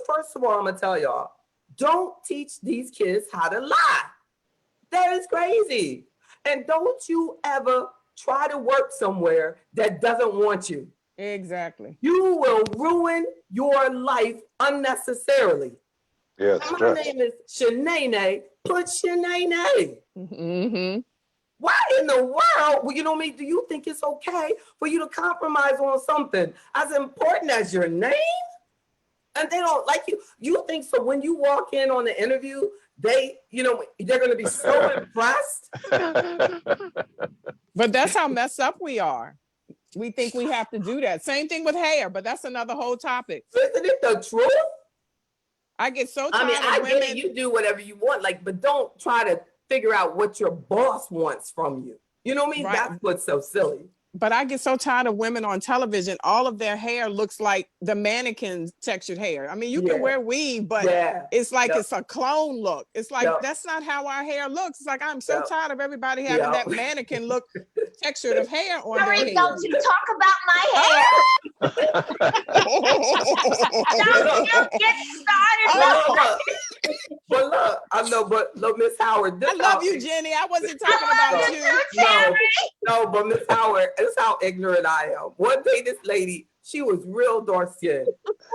first of all, I'm going to tell y'all, don't teach these kids how to lie. That is crazy. And don't you ever try to work somewhere that doesn't want you. Exactly. You will ruin your life unnecessarily. Yes. My name is Shanae. Put Shanae. Mm-hmm. Why in the world, well, you know what I mean? Do you think it's okay for you to compromise on something as important as your name? And they don't like you. You think so when you walk in on the interview, they're going to be so impressed. But that's how messed up we are. We think we have to do that. Same thing with hair, but that's another whole topic. Isn't it the truth? I get so tired I of women. get it, you do whatever you want, but don't try to figure out what your boss wants from you. You know what I mean? Right. That's what's so silly. But I get so tired of women on television. All of their hair looks like the mannequin's textured hair. I mean, you can wear weave, but it's like it's a clone look. It's like, that's not how our hair looks. It's like, I'm so tired of everybody having that mannequin look textured of hair on their hair. Don't you talk about my hair. Don't you get started. But look, I know, but look, Miss Howard. I love you, Jenny. I wasn't talking about you. No, but Miss Howard, this is how ignorant I am. One day, this lady, she was real dark skinned.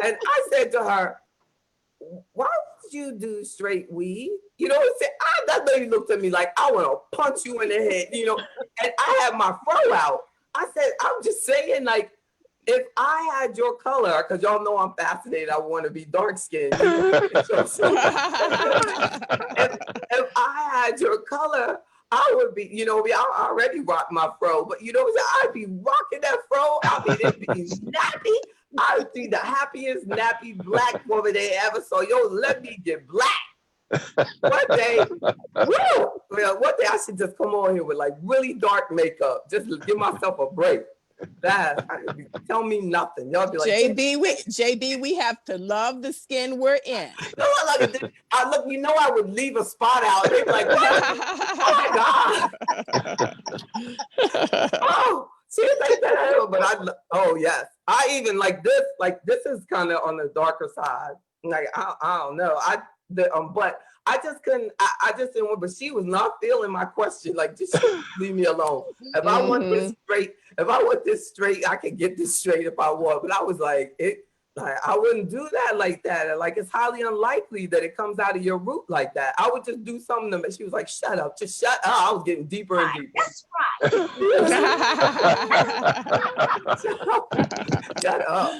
And I said to her, why would you do straight weave? You know what I'm saying? That lady looked at me like, I want to punch you in the head, and I had my fro out. I said, I'm just saying, like, if I had your color, because y'all know I'm fascinated, I want to be dark skinned. If I had your color, I would be, I already rock my fro, but I'd be rocking that fro. It'd be nappy. I'd be the happiest nappy black woman they ever saw. Let me get black. One day, I should just come on here with like really dark makeup. Just give myself a break. Tell me nothing. Y'all be like, JB, we have to love the skin we're in. Look, I would leave a spot out. They'd be like, oh my God. Oh, she's like that. But yes. I even like this is kind of on the darker side. Like, I don't know. But I just couldn't, I just didn't want, but she was not feeling my question. Like, just leave me alone. If I want this straight, I can get this straight if I want. But I was like, I wouldn't do that like that. Like, it's highly unlikely that it comes out of your root like that. I would just do something to me. She was like, shut up, just shut up. I was getting deeper and deeper. That's right. Shut up.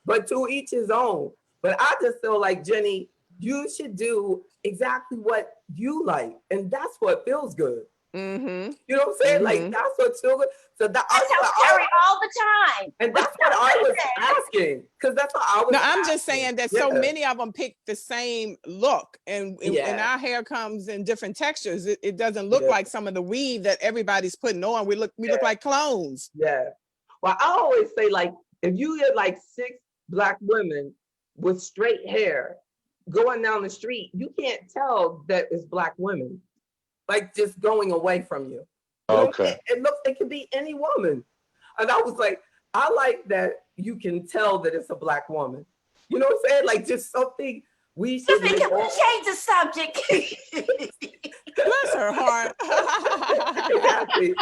But to each his own. But I just feel like, Jenny, you should do exactly what you like. And that's what feels good. Mm-hmm. You know what I'm saying? Like, that's what feels good. So that's Terry all the time. And that's what I was asking. Because that's what I was I'm just saying that so many of them pick the same look. And our hair comes in different textures. It doesn't look like some of the weave that everybody's putting on. We look like clones. Yeah. Well, I always say, like, if you get like 6 Black women with straight hair going down the street, you can't tell that it's Black women, like just going away from you. Okay. It could be any woman. And I was like, I like that you can tell that it's a Black woman. You know what I'm saying? Like, just something we should. Can we change the subject? Bless her heart. Exactly.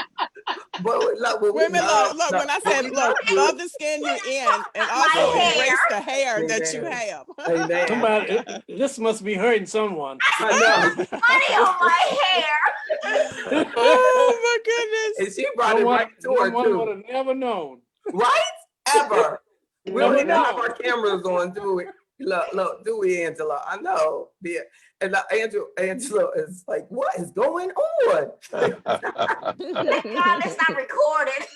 But women look, when I said love the skin you're in and also embrace the hair that you have. Amen. This must be hurting someone. I know. Money on my hair. Oh my goodness. And she brought it right to her too. Would have never known. Right? Ever. We don't even have our cameras on, do we? Look, do we, Angela? I know. Yeah. And Angela is like, what is going on? Thank God it's not recorded.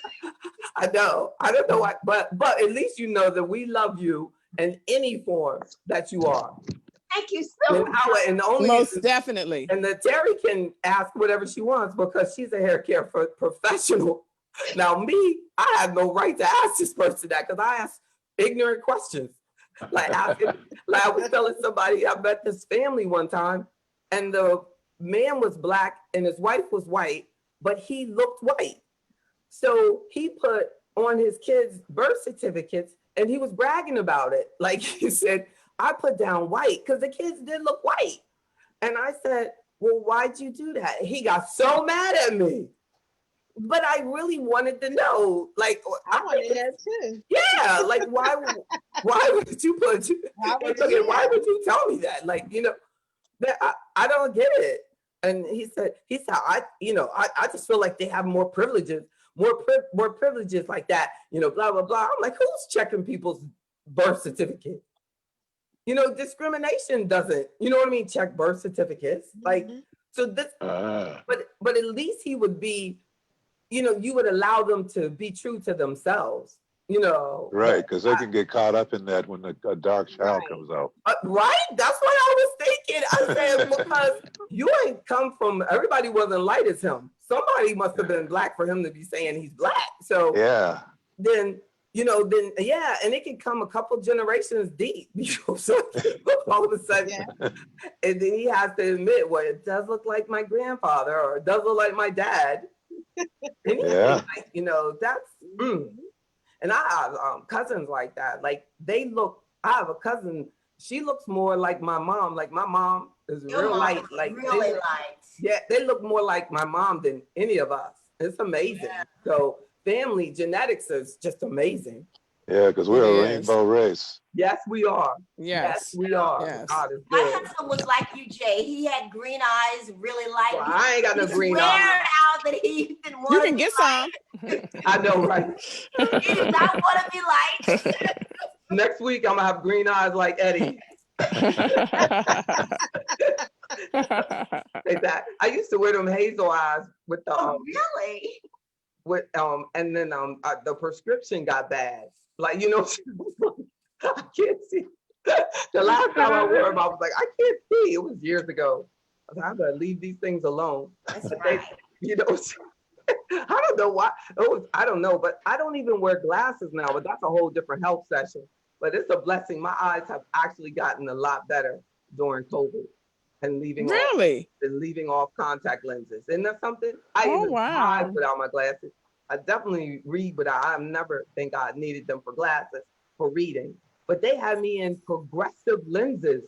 I know. I don't know why, but at least you know that we love you in any form that you are. Thank you so And, much. and the only Most definitely. and the Terry can ask whatever she wants because she's a hair care professional. Now me, I have no right to ask this person that because I ask ignorant questions. Like asking, like I was telling somebody, I met this family one time, and the man was black and his wife was white, but he looked white. So he put on his kids' birth certificates and he was bragging about it. Like he said, I put down white because the kids did look white. And I said, well, why'd you do that? He got so mad at me. But I really wanted to know, like, I want to know too. yeah, like why would you put, Why would okay, you why have? would you tell me that? Like, you know, that I don't get it. And he said, I just feel like they have more privileges, more privileges like that, you know, blah, blah, blah. I'm like, who's checking people's birth certificate? You know, discrimination doesn't, you know what I mean, check birth certificates. Like, so this, but at least he would be, you know, you would allow them to be true to themselves, you know. Right, because they can get caught up in that when a dark child comes out. Right? That's what I was thinking. I said, because you ain't come from, everybody wasn't light as him. Somebody must have been black for him to be saying he's black. So yeah, then, you know, then, yeah, and it can come a couple generations deep. You know, so all of a sudden, and then he has to admit, well, it does look like my grandfather or it does look like my dad. Anything, like, you know, that's, and I have cousins like that. Like they look, I have a cousin, she looks more like my mom. Like my mom is real light. Like really light. Yeah, they look more like my mom than any of us. It's amazing. Yeah. So family genetics is just amazing. Yeah, because we're a rainbow race. Yes, we are. Yes, we are. Yes. God is My good. husband was like you, Jay. He had green eyes, really light. Well, I ain't got no green eyes. eyes. Out that he didn't want you can get some. I know, right? He did not want to be light. Next week, I'm gonna have green eyes like Eddie. Exactly. I used to wear them hazel eyes with the really? With and then the prescription got bad. Like, you know, I can't see. The last time I wore them, I was like, I can't see. It was years ago. I was like, I'm gonna leave these things alone. That's right. You know, I don't know why. I don't know, but I don't even wear glasses now. But that's a whole different health session. But it's a blessing. My eyes have actually gotten a lot better during COVID and leaving off contact lenses. Isn't that something? I even drive without my glasses. I definitely read, but I never think I needed them for glasses for reading. But they had me in progressive lenses.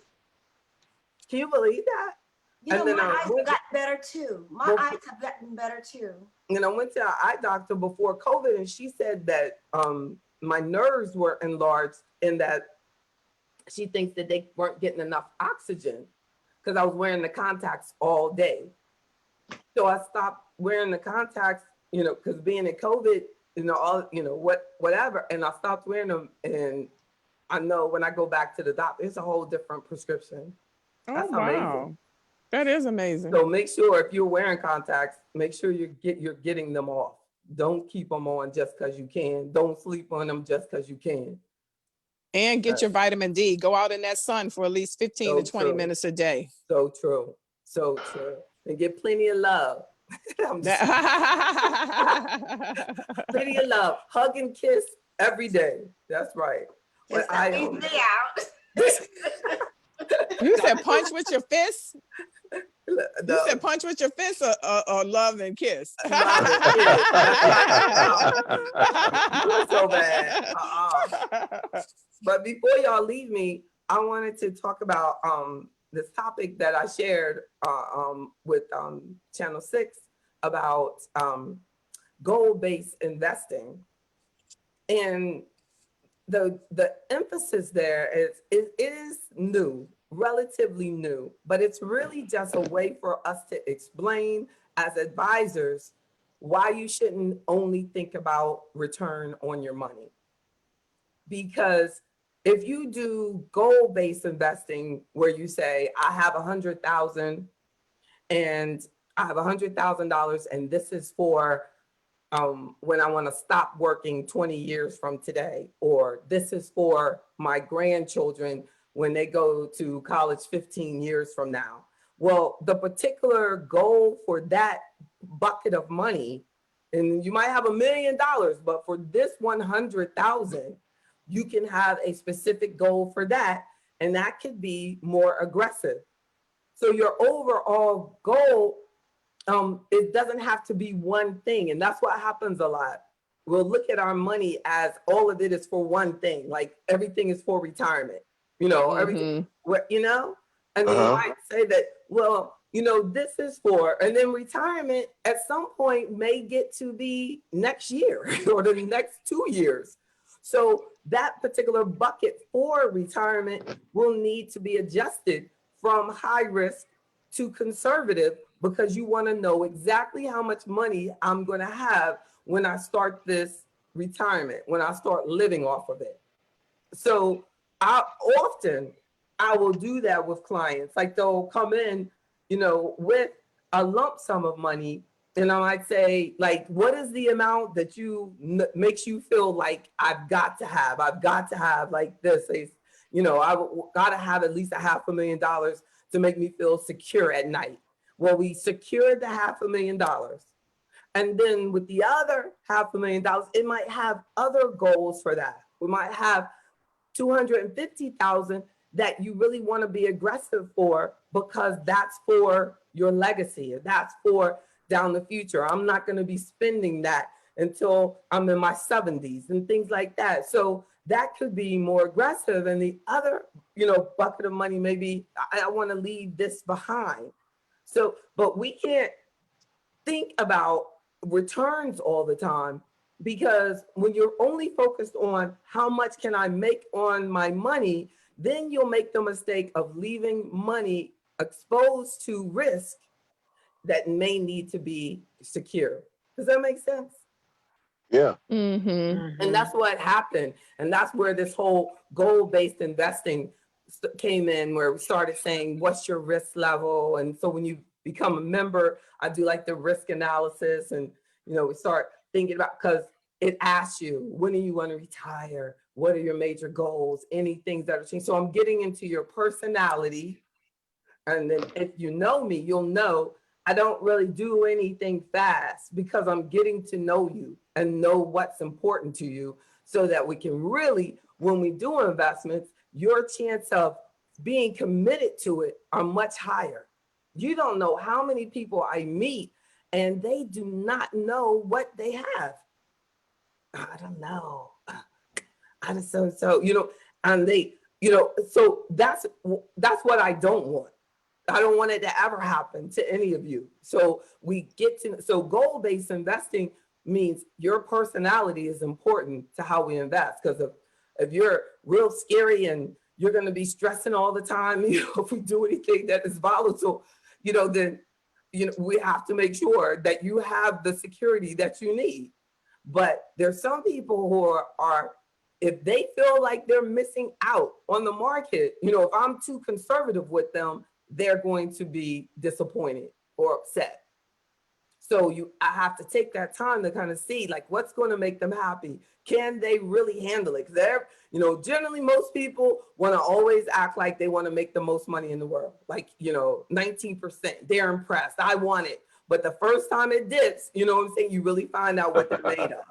Can you believe that? You know, my eyes have gotten better too. My eyes have gotten better too. And I went to an eye doctor before COVID, and she said that my nerves were enlarged and that she thinks that they weren't getting enough oxygen because I was wearing the contacts all day. So I stopped wearing the contacts, you know, because being in COVID, you know, all, you know, whatever. And I stopped wearing them. And I know when I go back to the doctor, it's a whole different prescription. That's amazing. That is amazing. So make sure if you're wearing contacts, make sure you're getting them off. Don't keep them on just because you can. Don't sleep on them just because you can. And get your vitamin D. Go out in that sun for at least 15 to 20 minutes a day. So true. So true. And get plenty of love. Plenty of love. Hug and kiss every day. That's right. But You said punch with your fist? You said punch with your fist or love and kiss? Love and kiss. So bad. But before y'all leave me, I wanted to talk about this topic that I shared with Channel 6 about goal-based investing. And the emphasis there it is new, relatively new, but it's really just a way for us to explain as advisors why you shouldn't only think about return on your money. Because if you do goal-based investing where you say, I have $100,000 and I have $100,000 and this is for when I want to stop working 20 years from today, or this is for my grandchildren when they go to college 15 years from now. Well, the particular goal for that bucket of money, and you might have $1 million, but for this 100,000, you can have a specific goal for that, and that could be more aggressive. So your overall goal, it doesn't have to be one thing. And that's what happens a lot. We'll look at our money as all of it is for one thing, like everything is for retirement, everything, and they might say that, well, this is for, and then retirement at some point may get to be next year or the next 2 years. So that particular bucket for retirement will need to be adjusted from high risk to conservative, because you want to know exactly how much money I'm going to have when I start this retirement, when I start living off of it. So I will do that with clients. Like they'll come in, with a lump sum of money, and I might say, like, what is the amount that makes you feel like I've got to have like this, I've got to have at least $500,000 to make me feel secure at night. Well, we secured the $500,000. And then with the other $500,000, it might have other goals for that. We might have $250,000 that you really want to be aggressive for, because that's for your legacy. That's for down the future. I'm not going to be spending that until I'm in my 70s and things like that. So that could be more aggressive. And the other, bucket of money, maybe I want to leave this behind. So, but we can't think about returns all the time, because when you're only focused on how much can I make on my money, then you'll make the mistake of leaving money exposed to risk that may need to be secure. Does that make sense? Yeah. And that's what happened. And that's where this whole goal-based investing came in, where we started saying, what's your risk level? And so when you become a member, I do like the risk analysis, and we start thinking about, because it asks you, when do you want to retire? What are your major goals? Any things that are changing? So I'm getting into your personality. And then if you know me, you'll know I don't really do anything fast, because I'm getting to know you and know what's important to you, so that we can really, when we do investments, your chance of being committed to it are much higher. You don't know how many people I meet and they do not know what they have. I don't know. I just so and they, so that's what I don't want. I don't want it to ever happen to any of you. So so goal-based investing means your personality is important to how we invest. Because if you're real scary and you're going to be stressing all the time, if we do anything that is volatile, then we have to make sure that you have the security that you need. But there's some people who are if they feel like they're missing out on the market, if I'm too conservative with them, they're going to be disappointed or upset. So I have to take that time to kind of see, like, what's going to make them happy. Can they really handle it? Because generally most people want to always act like they want to make the most money in the world. Like, 19%, they're impressed. I want it. But the first time it dips, what I'm saying, you really find out what they're made of,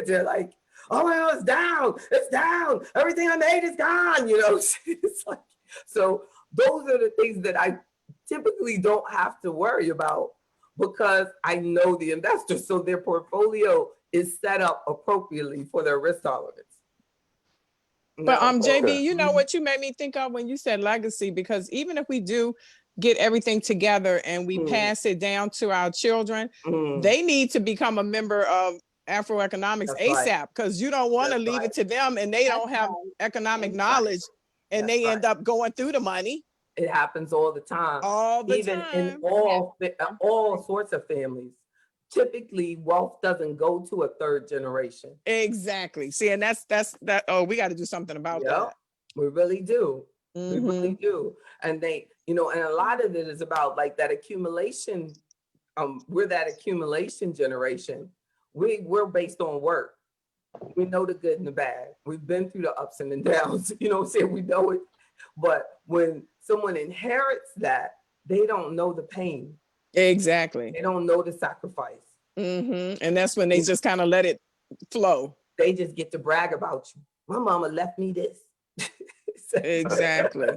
They're like, oh my God, it's down. Everything I made is gone, It's like, so those are the things that I typically don't have to worry about, because I know the investors, so their portfolio is set up appropriately for their risk tolerance. But JB, you know what you made me think of when you said legacy, because even if we do get everything together and we pass it down to our children, they need to become a member of AfroEconomics ASAP, because you don't want to leave it to them and they don't have economic knowledge, and they end up going through the money. It happens all the time. Even in all sorts of families. Typically, wealth doesn't go to a third generation. Exactly. See, and that's that. Oh, we got to do something about that. We really do. We really do. And they, and a lot of it is about like that accumulation we're that accumulation generation. We're based on work. We know the good and the bad. We've been through the ups and the downs, you know what I'm saying? We know it. But when someone inherits that, they don't know the pain. Exactly. They don't know the sacrifice. And that's when they just kind of let it flow. They just get to brag about you. My mama left me this. Exactly.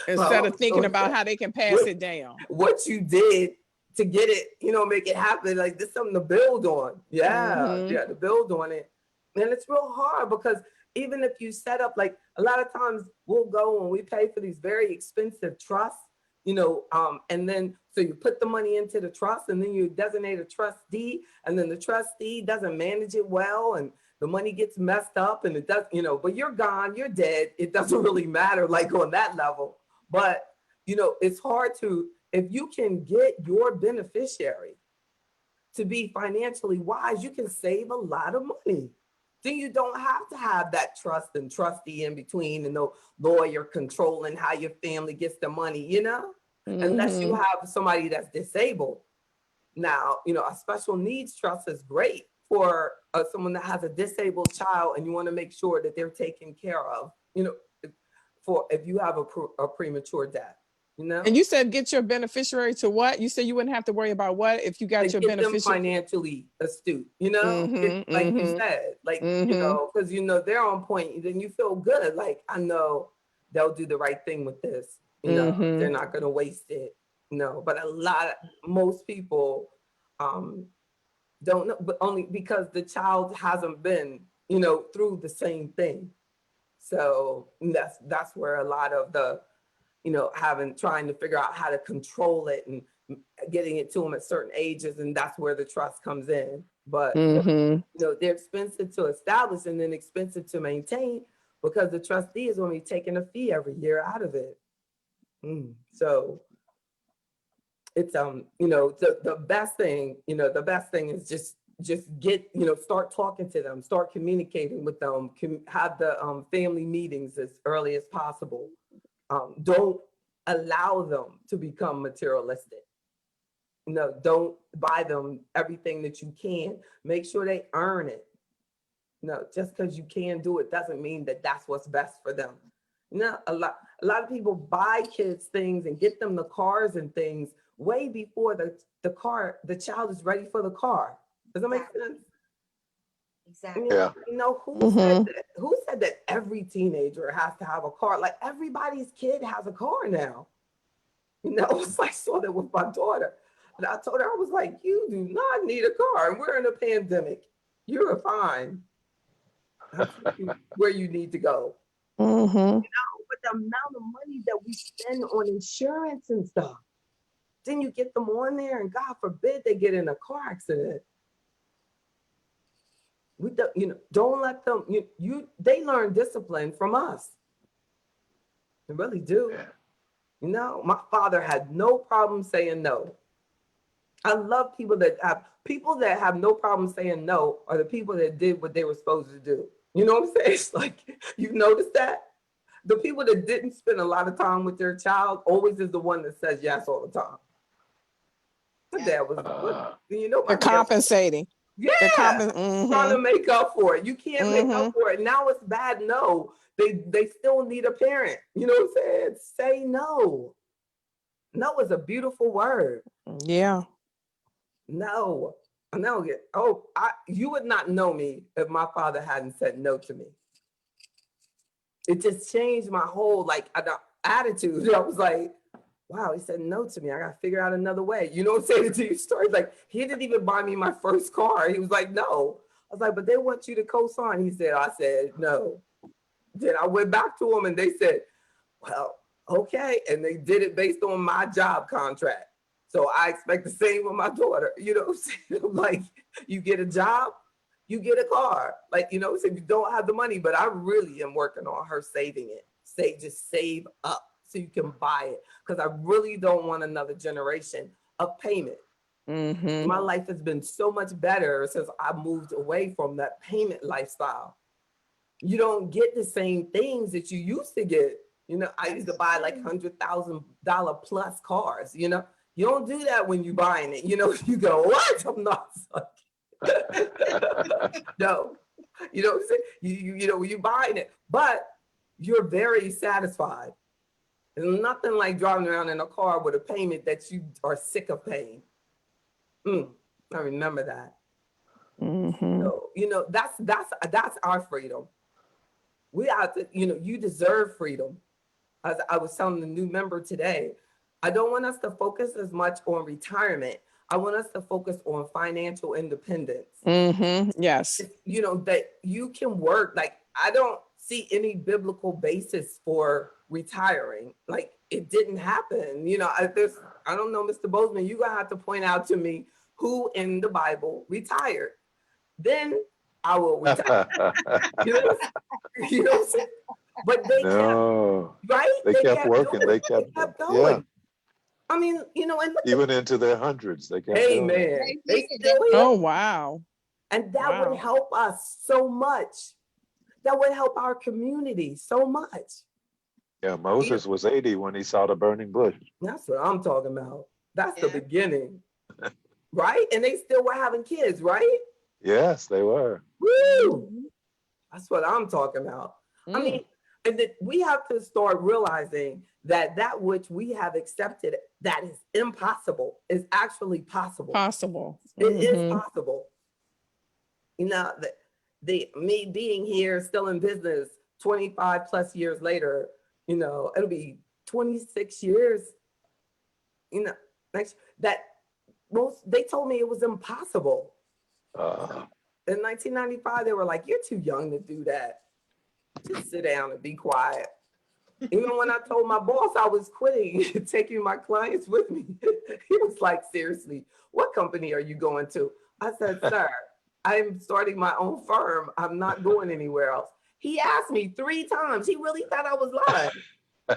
Instead of thinking about how they can pass it down. What you did to get it, you know, make it happen. Like, this is something to build on. Yeah, to build on it. And it's real hard because even if you set up, like, a lot of times we'll go and we pay for these very expensive trusts, you know, and then so you put the money into the trust and then you designate a trustee, and then the trustee doesn't manage it well and the money gets messed up and it does, you know, but you're gone, you're dead. It doesn't really matter, like, on that level. But, you know, it's hard to, if you can get your beneficiary to be financially wise, you can save a lot of money. Then you don't have to have that trust and trustee in between and no lawyer controlling how your family gets the money, you know, unless you have somebody that's disabled. Now, you know, a special needs trust is great for someone that has a disabled child and you want to make sure that they're taken care of, you know, for if you have a premature death, you know. And you said get your beneficiary to what? You said you wouldn't have to worry about what if you got your beneficiary? Them financially astute, you know, like you said, like, you know, because, you know, they're on point, then you feel good. Like, I know they'll do the right thing with this, you know, they're not going to waste it. No, but most people don't know, but only because the child hasn't been, you know, through the same thing. So that's where a lot of the, you know, trying to figure out how to control it and getting it to them at certain ages. And that's where the trust comes in. But, you know, they're expensive to establish and then expensive to maintain because the trustee is only taking a fee every year out of it. So it's, you know, the best thing, you know, the best thing is just get, you know, start talking to them, start communicating with them, have the family meetings as early as possible. Don't allow them to become materialistic. You know, don't buy them everything that you can. Make sure they earn it. No, just because you can do it doesn't mean that that's what's best for them. You know, a lot of people buy kids things and get them the cars and things way before the child is ready for the car. Does that make sense? Exactly. Yeah. You know, who said that every teenager has to have a car? Like, everybody's kid has a car now. You know, I saw that with my daughter. And I told her, I was like, you do not need a car. And we're in a pandemic. You're fine. That's where you need to go. You know, but the amount of money that we spend on insurance and stuff, then you get them on there and God forbid they get in a car accident. We don't, you know, don't let them, they learn discipline from us. They really do. You know, my father had no problem saying no. I love people that have no problem saying no are the people that did what they were supposed to do. You know what I'm saying? It's like, you notice that? The people that didn't spend a lot of time with their child always is the one that says yes all the time. My dad was, you know, they're compensating. Yeah, trying to make up for it. You can't make up for it. Now it's bad. No, they still need a parent. You know what I'm saying? Say no. No is a beautiful word. Yeah. No. No. You would not know me if my father hadn't said no to me. It just changed my whole attitude. I was like, wow, he said no to me. I got to figure out another way. You know what I'm saying? To your story, like, he didn't even buy me my first car. He was like, no. I was like, but they want you to co-sign. He said, I said, no. Then I went back to him and they said, well, okay. And they did it based on my job contract. So I expect the same with my daughter. You know what I'm saying? Like, you get a job, you get a car. Like, you know, so you don't have the money, but I really am working on her saving it. Just save up so you can buy it. Because I really don't want another generation of payment. My life has been so much better since I moved away from that payment lifestyle. You don't get the same things that you used to get. You know, I used to buy like $100,000 plus cars, you know, You don't do that when you buying it. You know, you go, what? I'm not. No, you know what I'm saying? You know, you buying it, but you're very satisfied. There's nothing like driving around in a car with a payment that you are sick of paying. I remember that. So, you know, that's our freedom. We have to, you know, you deserve freedom. As I was telling the new member today, I don't want us to focus as much on retirement. I want us to focus on financial independence. Yes. You know, that you can work. Like, I don't see any biblical basis for retiring. Like, it didn't happen. You know, I don't know, Mr. Bozeman, you're gonna have to point out to me who in the Bible retired. Then I will retire. You know what I'm saying? But they kept, right? They kept working. They kept going. yeah. I mean, you know, and Even into their hundreds, they kept doing it. amen. They still here. Oh, wow. And that would help us so much. That would help our community so much. Yeah, Moses was 80 when he saw the burning bush. That's what I'm talking about. That's the beginning. Right? And they still were having kids, right? Yes, they were. Woo! That's what I'm talking about. I mean, and that we have to start realizing that that which we have accepted that is impossible is actually possible. It is possible. You know, me being here still in business 25 plus years later, you know, it'll be 26 years, you know, next that they told me it was impossible. In 1995, they were like, you're too young to do that. Just sit down and be quiet. Even when I told my boss I was quitting, taking my clients with me, he was like, seriously, what company are you going to? I said, sir, I'm starting my own firm. I'm not going anywhere else. He asked me 3 times. He really thought I was lying.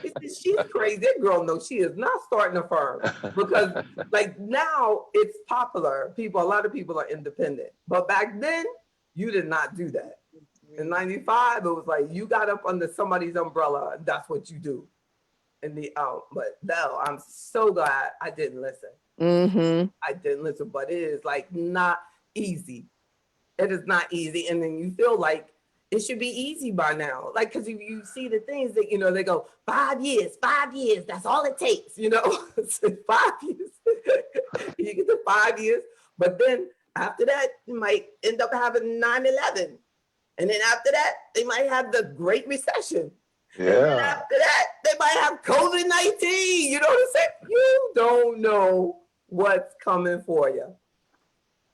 He said, she's crazy. That girl knows she is not starting a firm, because like now it's popular. A lot of people are independent, but back then you did not do that. In 95, it was like you got up under somebody's umbrella and that's what you do. And but no, I'm so glad I didn't listen. I didn't listen, but it is like not easy. It is not easy. And then you feel like it should be easy by now. Like, cause you see the things that, you know, they go 5 years, that's all it takes, you know, 5 years, you get to 5 years, but then after that, you might end up having 9/11. And then after that, they might have the Great Recession. Yeah. And then after that, they might have COVID-19. You know what I'm saying? You don't know what's coming for you.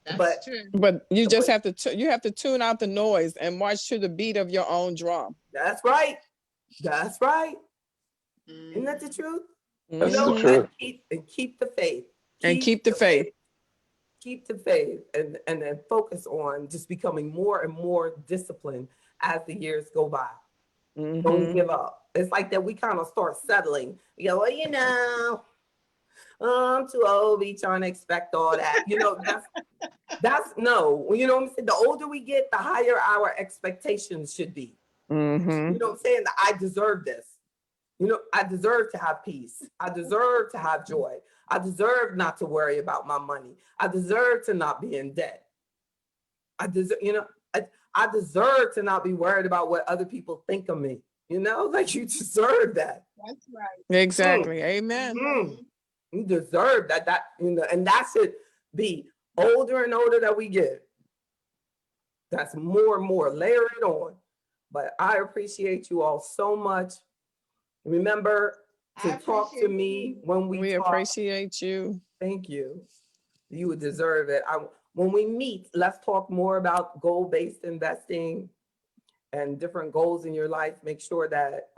That's true. But you just have to tune out the noise and march to the beat of your own drum. That's right. That's right. Isn't that the truth? That's you know, the truth. Keep the faith. Keep the faith. Keep the faith and then focus on just becoming more and more disciplined as the years go by. Don't give up. It's like that we kind of start settling. You go, well, you know, I'm too old to be trying to expect all that. You know, that's no, you know what I'm saying? The older we get, the higher our expectations should be. You know what I'm saying? I deserve this. You know, I deserve to have peace. I deserve to have joy. I deserve not to worry about my money. I deserve to not be in debt. I deserve, you know, I deserve to not be worried about what other people think of me. You know, like you deserve that. That's right. Exactly. Amen. You deserve that. That, you know, and that should be older and older that we get. That's more and more. Layer it on. But I appreciate you all so much. Remember to talk to me when we talk. Appreciate you. Thank you. You would deserve it. When we meet, let's talk more about goal-based investing and different goals in your life. Make sure that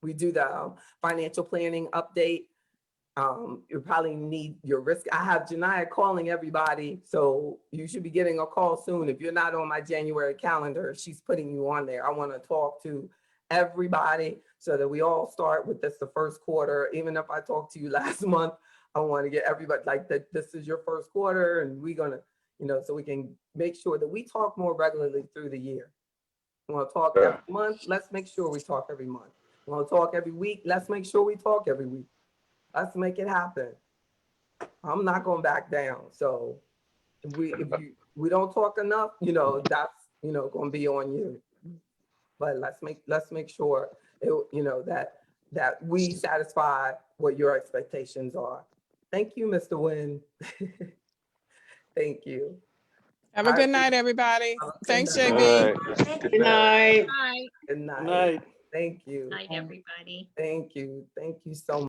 we do the financial planning update. You probably need your risk. I have Janiyah calling everybody, so you should be getting a call soon. If you're not on my January calendar, she's putting you on there. I want to talk to everybody so that we all start with this the first quarter. Even if I talked to you last month, I want to get everybody like that. This is your first quarter, and we're gonna, you know, so we can make sure that we talk more regularly through the year. We want to talk every month. Let's make sure we talk every month. We want to talk every week. Let's make sure we talk every week. Let's make it happen. I'm not gonna back down. So we don't talk enough, that's, gonna be on you. But let's make sure, that we satisfy what your expectations are. Thank you, Mr. Nguyen. Thank you. Have a good night, everybody. Thanks, JB. Good night. Bye. Good night. Night. Thank you. Night, everybody. Thank you. Thank you so much.